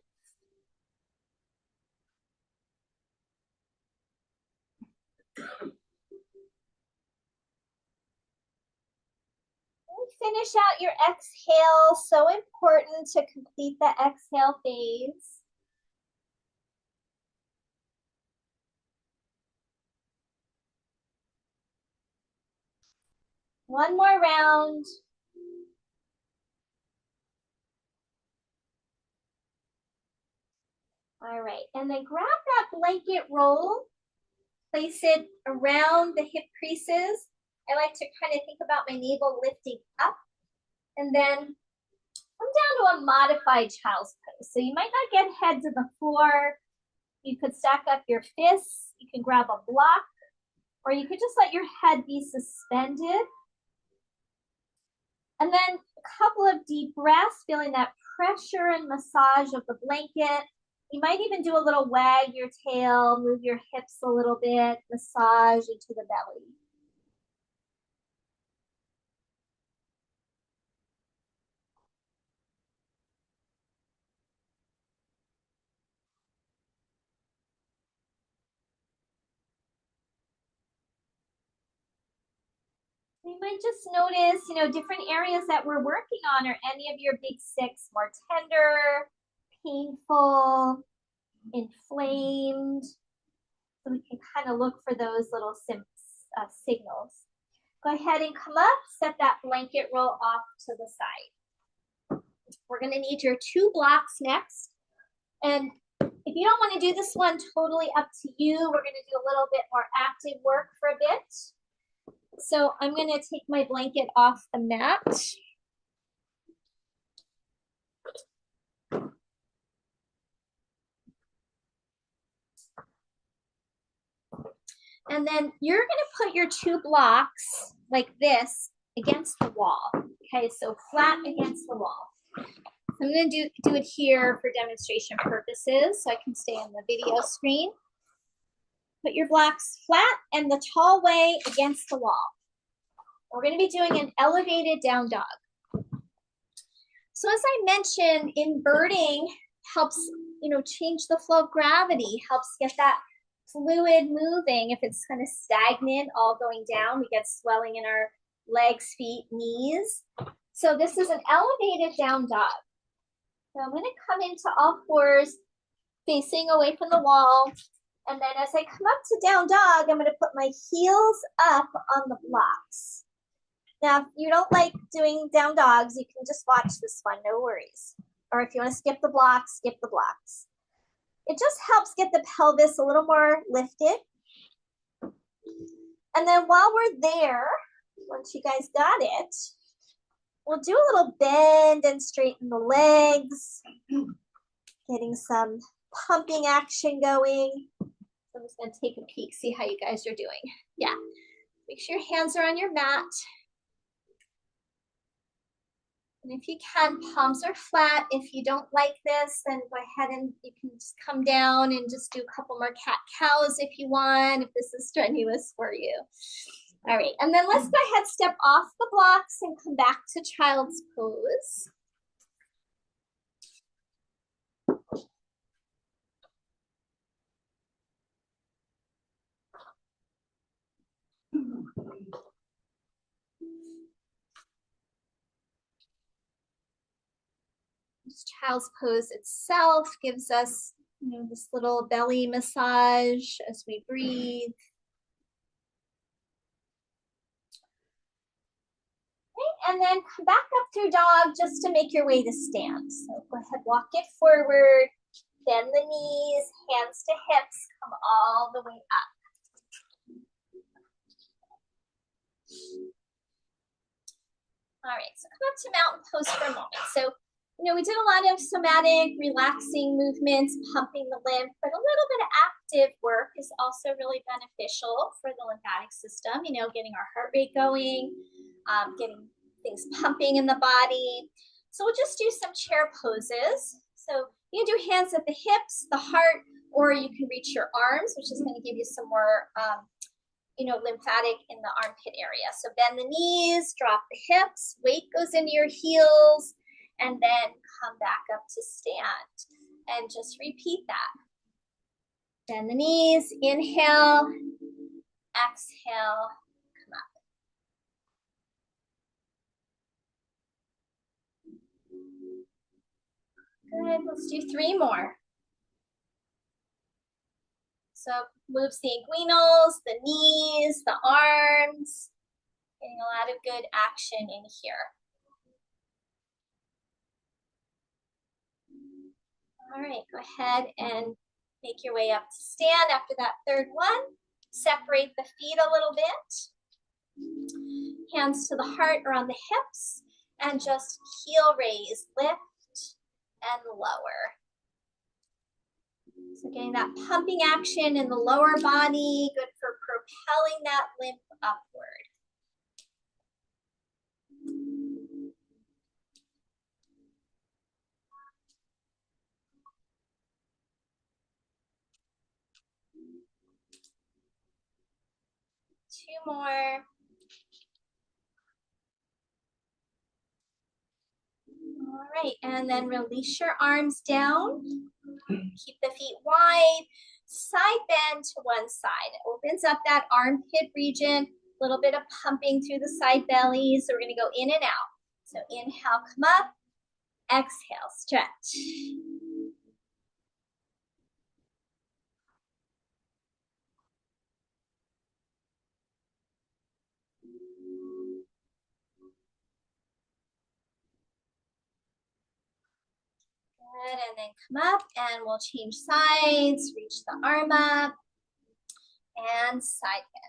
Finish out your exhale. So important to complete the exhale phase. One more round. All right, and then grab that blanket roll, place it around the hip creases. I like to kind of think about my navel lifting up, and then come down to a modified child's pose. So you might not get head to the floor. You could stack up your fists. You can grab a block, or you could just let your head be suspended. And then a couple of deep breaths, feeling that pressure and massage of the blanket. You might even do a little wag your tail, move your hips a little bit, massage into the belly. You might just notice, different areas that we're working on. Are any of your big six more tender, painful, inflamed? So we can kind of look for those little signals. Go ahead and come up, set that blanket roll off to the side. We're going to need your 2 blocks next. And if you don't want to do this one, totally up to you. We're going to do a little bit more active work for a bit. So I'm going to take my blanket off the mat. And then you're going to put your 2 blocks like this against the wall. Okay, so flat against the wall. So I'm going to do it here for demonstration purposes so I can stay on the video screen. Put your blocks flat and the tall way against the wall. We're going to be doing an elevated down dog. So as I mentioned, inverting helps, change the flow of gravity, helps get that fluid moving. If it's kind of stagnant, all going down, we get swelling in our legs, feet, knees. So this is an elevated down dog. So I'm going to come into all fours, facing away from the wall. And then as I come up to down dog, I'm going to put my heels up on the blocks. Now, if you don't like doing down dogs, you can just watch this one, no worries. Or if you want to skip the blocks, skip the blocks. It just helps get the pelvis a little more lifted. And then while we're there, once you guys got it, we'll do a little bend and straighten the legs, getting some pumping action going. I'm just going to take a peek, see how you guys are doing. Yeah, make sure your hands are on your mat. And if you can, palms are flat. If you don't like this, then go ahead and you can just come down and just do a couple more cat-cows if you want, if this is strenuous for you. All right, and then let's go ahead, step off the blocks and come back to child's pose. Child's pose itself gives us, this little belly massage as we breathe. Okay, and then come back up through dog just to make your way to stand. So go ahead, walk it forward, bend the knees, hands to hips, come all the way up. All right, so come up to mountain pose for a moment. So we did a lot of somatic, relaxing movements, pumping the lymph, but a little bit of active work is also really beneficial for the lymphatic system, getting our heart rate going, getting things pumping in the body. So we'll just do some chair poses. So you can do hands at the hips, the heart, or you can reach your arms, which is going to give you some more lymphatic in the armpit area. So bend the knees, drop the hips, weight goes into your heels, and then come back up to stand. And just repeat that. Bend the knees, inhale, exhale, come up. Good, let's do 3 more. So moves the inguinals, the knees, the arms, getting a lot of good action in here. All right, go ahead and make your way up to stand after that third one. Separate the feet a little bit. Hands to the heart or on the hips, and just heel raise, lift and lower. So getting that pumping action in the lower body, good for propelling that lymph upward. Two more. All right, and then release your arms down. Keep the feet wide. Side bend to one side. It opens up that armpit region. A little bit of pumping through the side belly. So we're going to go in and out. So inhale, come up. Exhale, stretch. Good, and then come up and we'll change sides. Reach the arm up and side bend.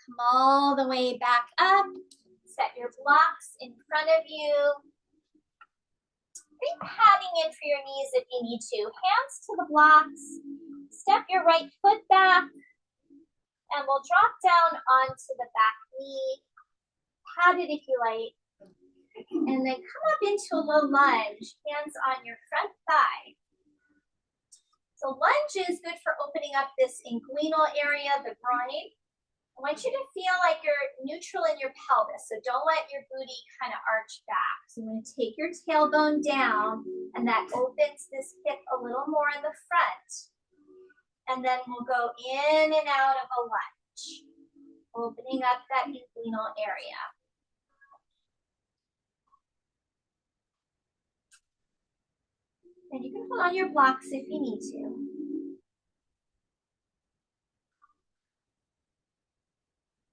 Come all the way back up. Set your blocks in front of you. Bring padding in for your knees if you need to. Hands to the blocks. Step your right foot back. And we'll drop down onto the back knee. Pat it if you like. And then come up into a low lunge. Hands on your front thigh. So lunge is good for opening up this inguinal area, the groin. I want you to feel like you're neutral in your pelvis, so don't let your booty kind of arch back. So I'm going to take your tailbone down, and that opens this hip a little more in the front. And then we'll go in and out of a lunge, opening up that inguinal area. And you can hold on your blocks if you need to.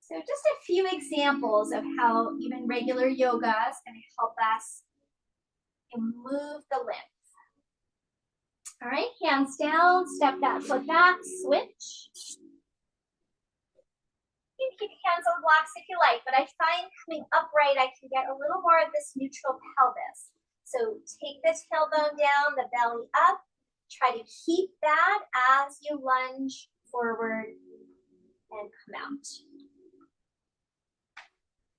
So just a few examples of how even regular yoga is going to help us move the lymph. All right, hands down, step that foot back, switch. You can keep hands on blocks if you like, but I find coming upright, I can get a little more of this neutral pelvis. So take the tailbone down, the belly up. Try to keep that as you lunge forward and come out.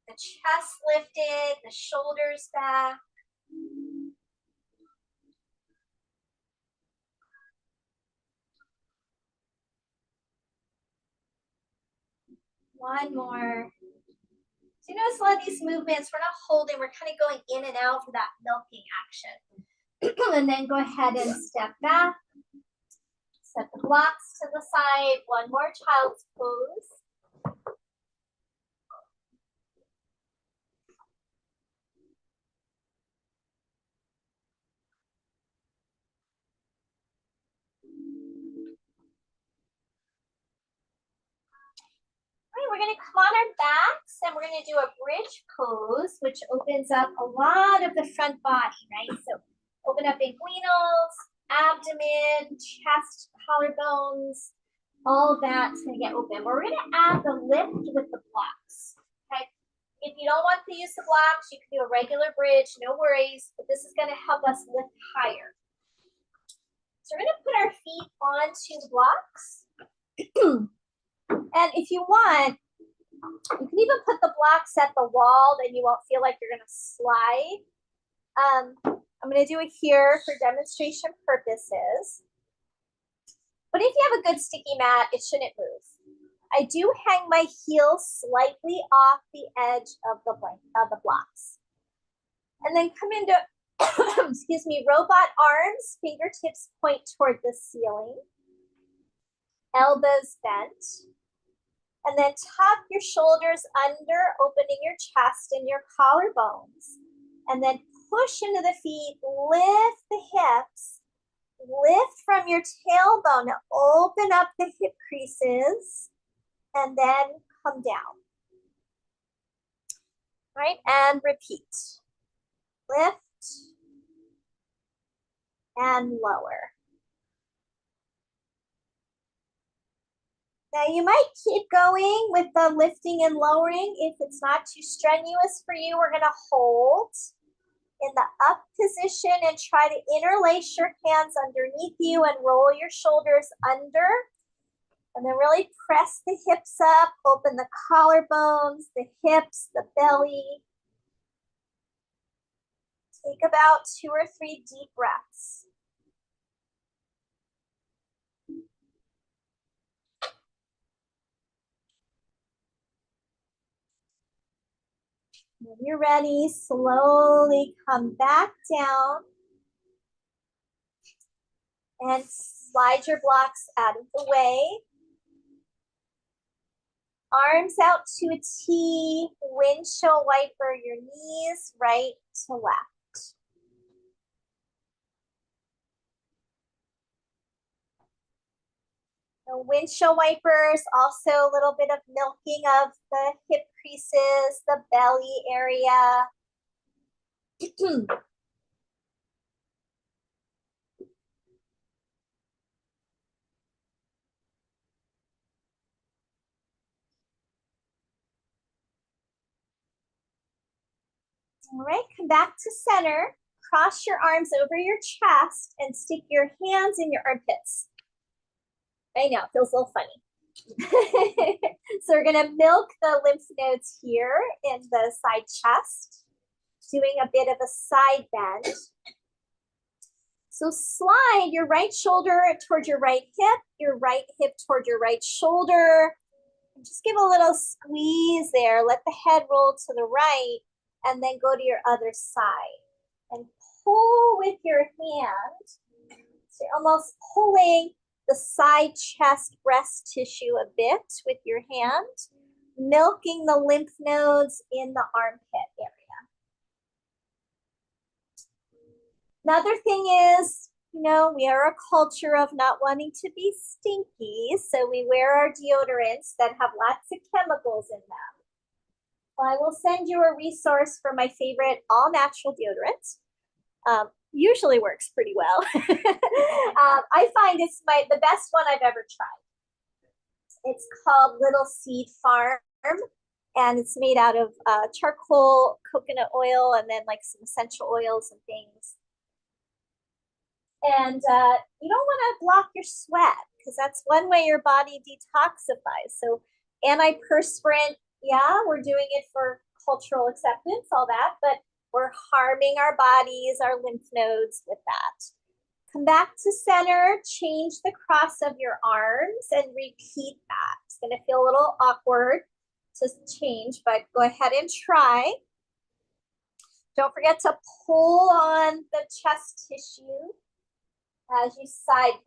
The chest lifted, the shoulders back. One more. So you notice a lot of these movements, we're not holding, we're kind of going in and out for that milking action. And then go ahead and step back. Set the blocks to the side. One more child's pose. We're going to come on our backs and we're going to do a bridge pose, which opens up a lot of the front body, right? So open up inguinals, abdomen, chest, collarbones, all of that's going to get open. We're going to add the lift with the blocks, okay? If you don't want to use the blocks, you can do a regular bridge, no worries, but this is going to help us lift higher. So we're going to put our feet onto the blocks. And if you want, you can even put the blocks at the wall, then you won't feel like you're going to slide. I'm going to do it here for demonstration purposes. But if you have a good sticky mat, it shouldn't move. I do hang my heels slightly off the edge of the blocks. And then come into, excuse me, robot arms, fingertips point toward the ceiling. Elbows bent. And then tuck your shoulders under, opening your chest and your collarbones. And then push into the feet, lift the hips, lift from your tailbone, open up the hip creases, and then come down. Right, and repeat. Lift and lower. Now you might keep going with the lifting and lowering. If it's not too strenuous for you, we're gonna hold in the up position and try to interlace your hands underneath you and roll your shoulders under. And then really press the hips up, open the collarbones, the hips, the belly. Take about 2 or 3 deep breaths. When you're ready, slowly come back down and slide your blocks out of the way. Arms out to a T, windshield wiper your knees right to left. The windshield wipers, also a little bit of milking of the hip creases, the belly area. All right, come back to center. Cross your arms over your chest and stick your hands in your armpits. I know, it feels a little funny. So we're gonna milk the lymph nodes here in the side chest, doing a bit of a side bend. So slide your right shoulder toward your right hip toward your right shoulder. And just give a little squeeze there. Let the head roll to the right and then go to your other side. And pull with your hand. So you're almost pulling the side chest breast tissue a bit with your hand, milking the lymph nodes in the armpit area. Another thing is, you know, we are a culture of not wanting to be stinky, so we wear our deodorants that have lots of chemicals in them. Well, I will send you a resource for my favorite all-natural deodorant. Usually works pretty well. I find it's the best one I've ever tried. It's called Little Seed Farm, and it's made out of charcoal, coconut oil, and then like some essential oils and things. And you don't want to block your sweat because that's one way your body detoxifies. So antiperspirant, yeah, we're doing it for cultural acceptance, all that, but we're harming our bodies, our lymph nodes with that. Come back to center, change the cross of your arms and repeat that. It's going to feel a little awkward to change, but go ahead and try. Don't forget to pull on the chest tissue as you side bend.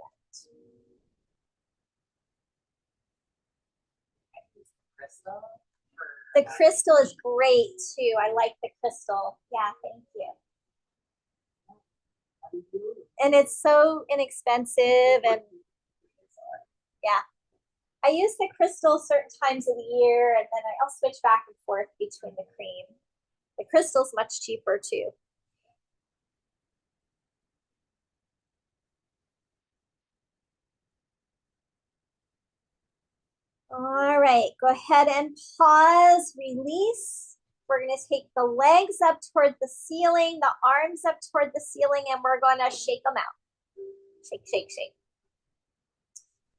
The crystal is great too. I like the crystal. Yeah, thank you. And it's so inexpensive, and yeah. I use the crystal certain times of the year, and then I'll switch back and forth between the cream. The crystal's much cheaper too. All right, go ahead and pause, release. We're gonna take the legs up toward the ceiling, the arms up toward the ceiling, and we're gonna shake them out. Shake, shake, shake.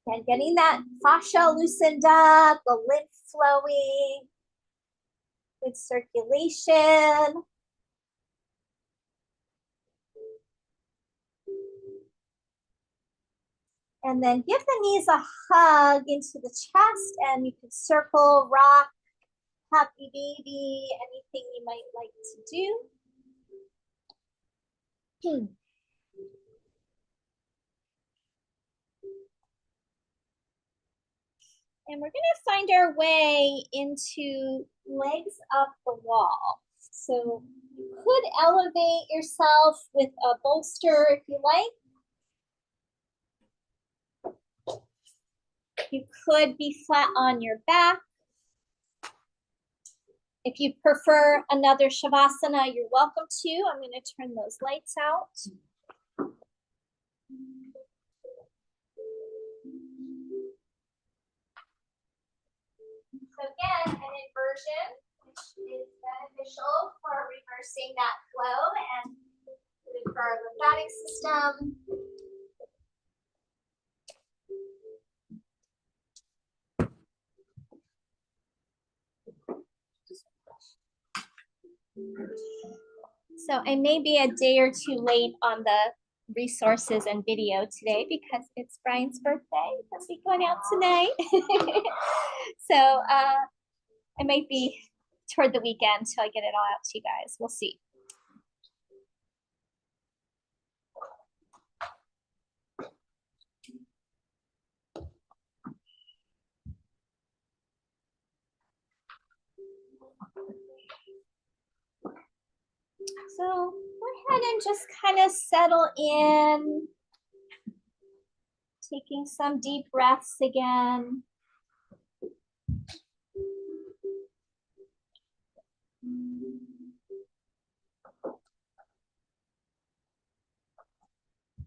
And getting that fascia loosened up, the lymph flowing, good circulation. And then give the knees a hug into the chest, and you can circle, rock, happy baby, anything you might like to do. And we're gonna find our way into legs up the wall. So You could elevate yourself with a bolster if you like. You could be flat on your back. If you prefer another Shavasana, you're welcome to. I'm going to turn those lights out. So again, an inversion, which is beneficial for reversing that flow and good for our lymphatic system. So I may be a day or two late on the resources and video today because it's Brian's birthday. He'll be going out tonight. So I might be toward the weekend till I get it all out to you guys. We'll see. So go ahead and just kind of settle in, taking some deep breaths again.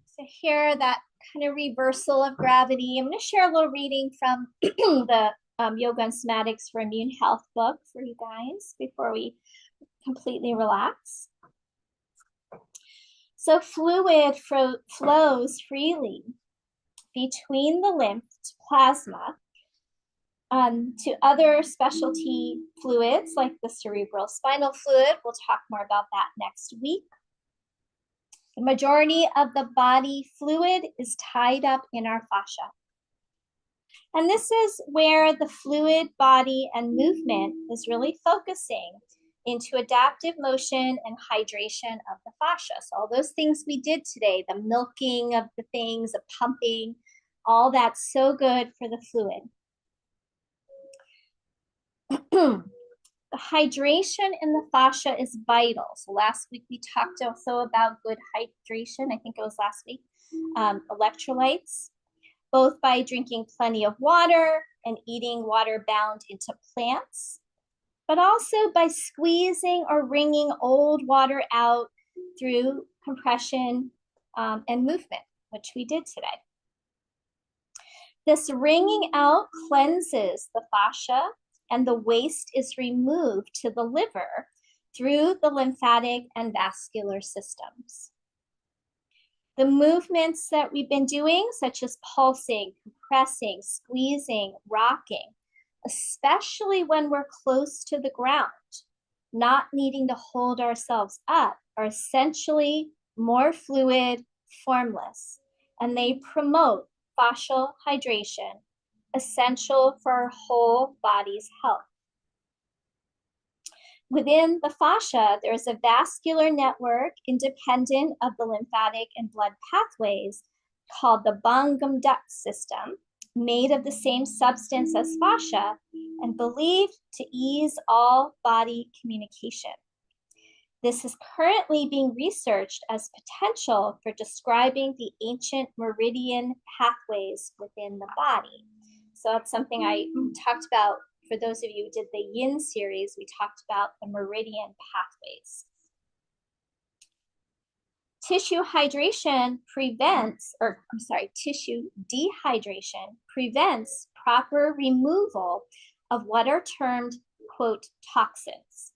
So here, that kind of reversal of gravity. I'm going to share a little reading from the Yoga and Somatics for Immune Health book for you guys before we completely relax. So fluid flows freely between the lymph plasma to other specialty fluids like the cerebral spinal fluid. We'll talk more about that next week. The majority of the body fluid is tied up in our fascia. And this is where the fluid body and movement is really focusing into adaptive motion and hydration of the fascia. So all those things we did today, the milking of the things, the pumping, all that's so good for the fluid. The hydration in the fascia is vital. So last week we talked also about good hydration. I think it was last week. Electrolytes, both by drinking plenty of water and eating water bound into plants, but also by squeezing or wringing old water out through compression and movement, which we did today. This wringing out cleanses the fascia, and the waste is removed to the liver through the lymphatic and vascular systems. The movements that we've been doing, such as pulsing, compressing, squeezing, rocking, especially when we're close to the ground, not needing to hold ourselves up, are essentially more fluid, formless, and they promote fascial hydration, essential for our whole body's health. Within the fascia, there's a vascular network independent of the lymphatic and blood pathways called the Bangam duct system, made of the same substance as fascia and believed to ease all body communication. This is currently being researched as potential for describing the ancient meridian pathways within the body. So that's something I talked about. For those of you who did the Yin series, we talked about the meridian pathways. Tissue dehydration prevents proper removal of what are termed, quote, toxins,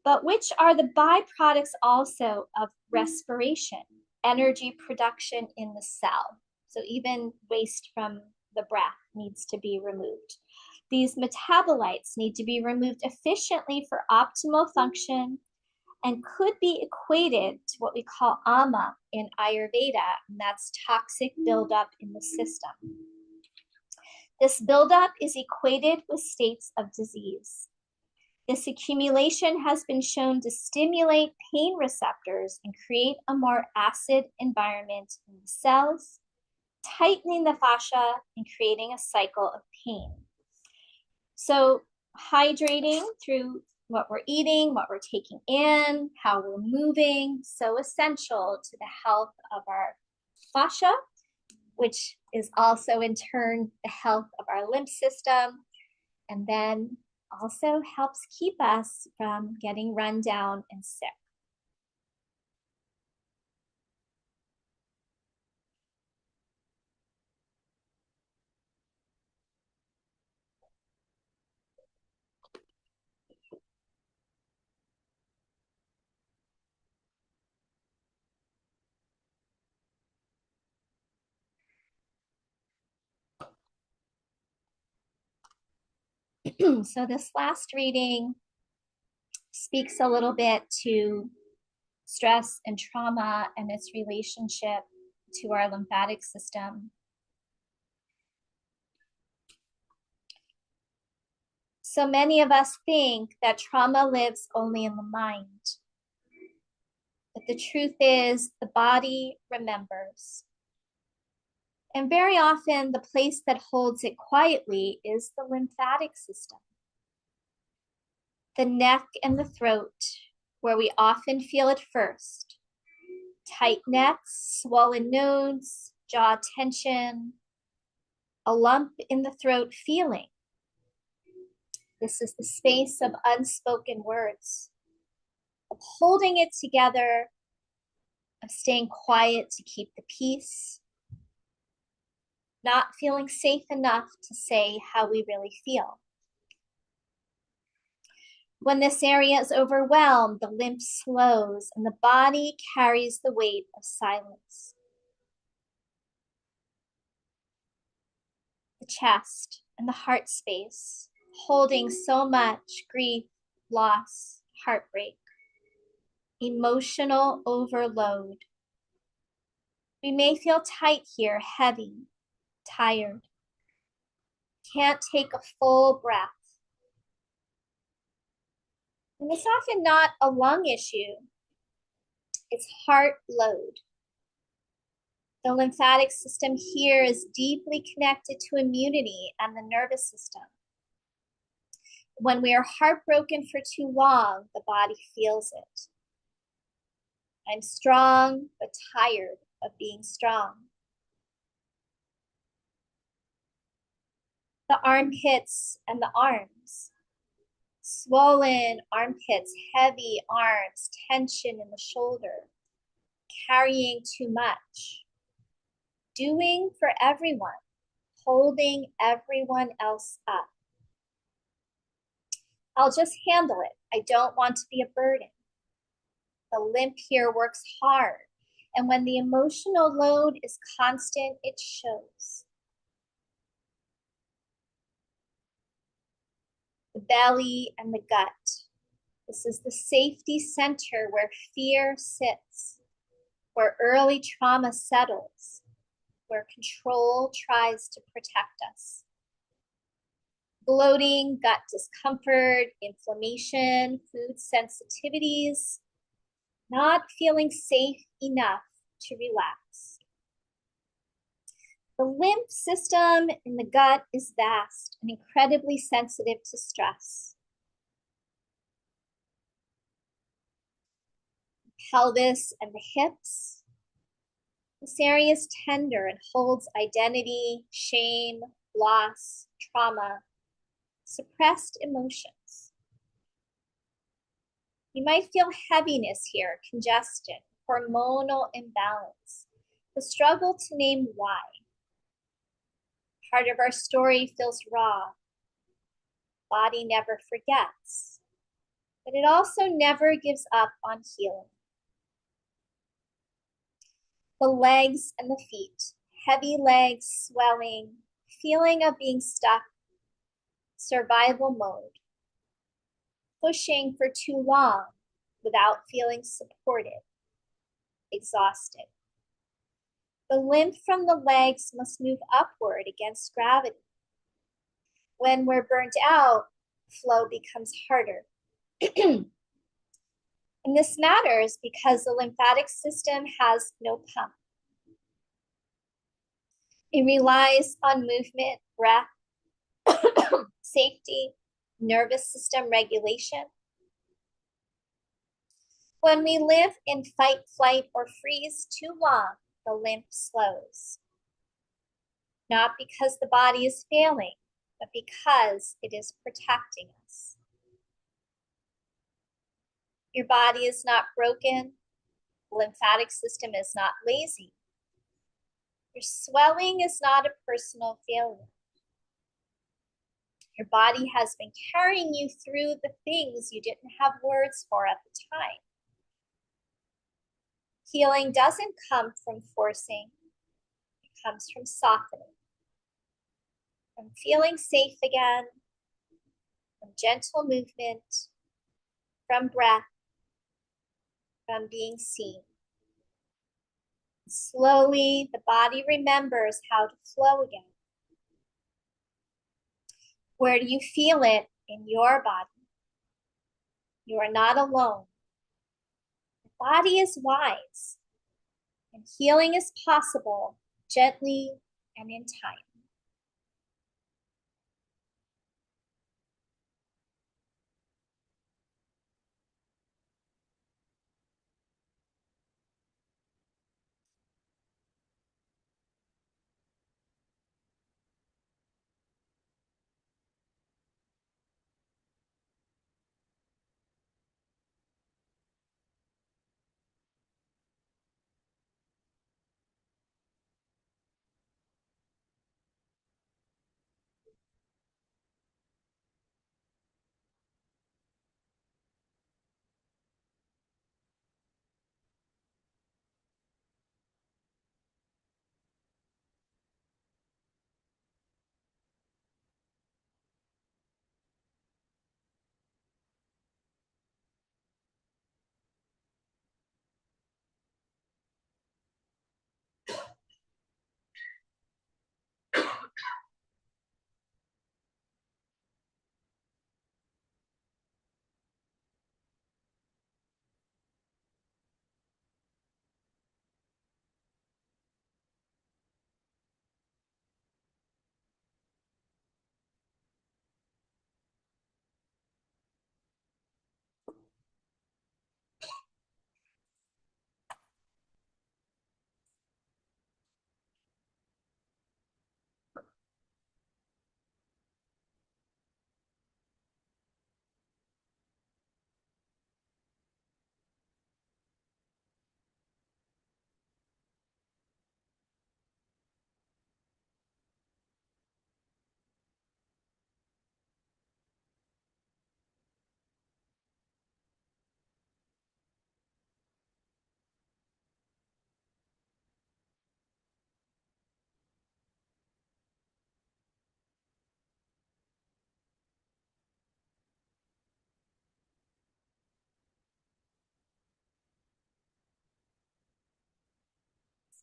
but which are the byproducts also of respiration, energy production in the cell. So even waste from the breath needs to be removed. These metabolites need to be removed efficiently for optimal function and could be equated to what we call ama in Ayurveda, and that's toxic buildup in the system. This buildup is equated with states of disease. This accumulation has been shown to stimulate pain receptors and create a more acid environment in the cells, tightening the fascia and creating a cycle of pain. So hydrating through what we're eating, what we're taking in, how we're moving, so essential to the health of our fascia, which is also in turn the health of our lymph system, and then also helps keep us from getting run down and sick. So this last reading speaks a little bit to stress and trauma and its relationship to our lymphatic system. So many of us think that trauma lives only in the mind. But the truth is, the body remembers. And very often, the place that holds it quietly is the lymphatic system. The neck and the throat, where we often feel it first. Tight necks, swollen nodes, jaw tension, a lump in the throat feeling. This is the space of unspoken words, of holding it together, of staying quiet to keep the peace, not feeling safe enough to say how we really feel. When this area is overwhelmed, the lymph slows and the body carries the weight of silence. The chest and the heart space, holding so much grief, loss, heartbreak, emotional overload. We may feel tight here, heavy, tired. Can't take a full breath. And it's often not a lung issue, it's heart load. The lymphatic system here is deeply connected to immunity and the nervous system. When we are heartbroken for too long, the body feels it. I'm strong, but tired of being strong. The armpits and the arms. Swollen armpits, heavy arms, tension in the shoulder, carrying too much. Doing for everyone, holding everyone else up. I'll just handle it. I don't want to be a burden. The lymph here works hard, and when the emotional load is constant, it shows. The belly and the gut. This is the safety center where fear sits, where early trauma settles, where control tries to protect us. Bloating, gut discomfort, inflammation, food sensitivities, not feeling safe enough to relax. The lymph system in the gut is vast and incredibly sensitive to stress. The pelvis and the hips. This area is tender and holds identity, shame, loss, trauma, suppressed emotions. You might feel heaviness here, congestion, hormonal imbalance, the struggle to name why. Part of our story feels raw. Body never forgets, but it also never gives up on healing. The legs and the feet, heavy legs, swelling, feeling of being stuck, survival mode, pushing for too long without feeling supported, exhausted. The lymph from the legs must move upward against gravity. When we're burnt out, flow becomes harder. And this matters because the lymphatic system has no pump. It relies on movement, breath, safety, nervous system regulation. When we live in fight, flight, or freeze too long, the lymph slows. Not because the body is failing, but because it is protecting us. Your body is not broken. The lymphatic system is not lazy. Your swelling is not a personal failure. Your body has been carrying you through the things you didn't have words for at the time. Healing doesn't come from forcing, it comes from softening, from feeling safe again, from gentle movement, from breath, from being seen. Slowly, the body remembers how to flow again. Where do you feel it in your body? You are not alone. The body is wise, and healing is possible gently and in time.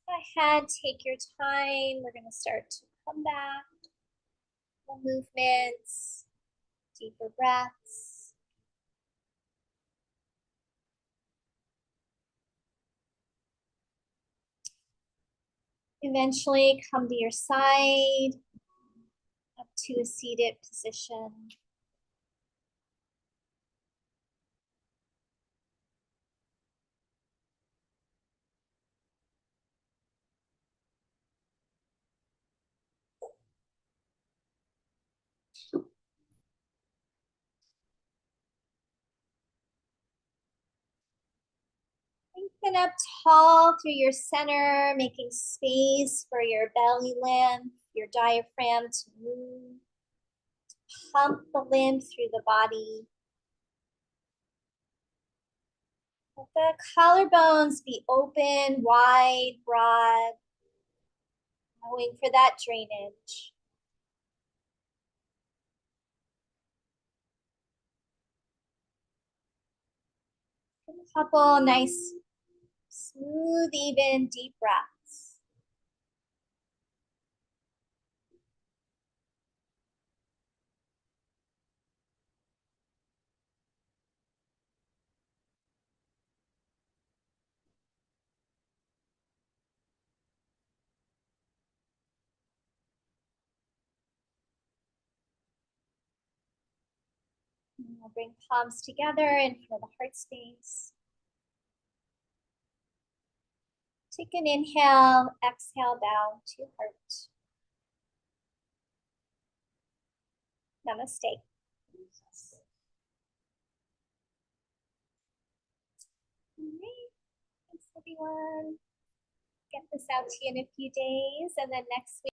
Go ahead, take your time. We're going to start to come back. Full movements, deeper breaths. Eventually come to your side, up to a seated position. Lengthen up tall through your center, making space for your belly lymph, your diaphragm to move. Pump the lymph through the body. Let the collarbones be open, wide, broad, allowing for that drainage. A couple nice, smooth, even, deep breaths. And we'll bring palms together in front of the heart space. Take an inhale, exhale, bow to heart. Namaste. All right. Thanks, everyone. Get this out to you in a few days, and then next week.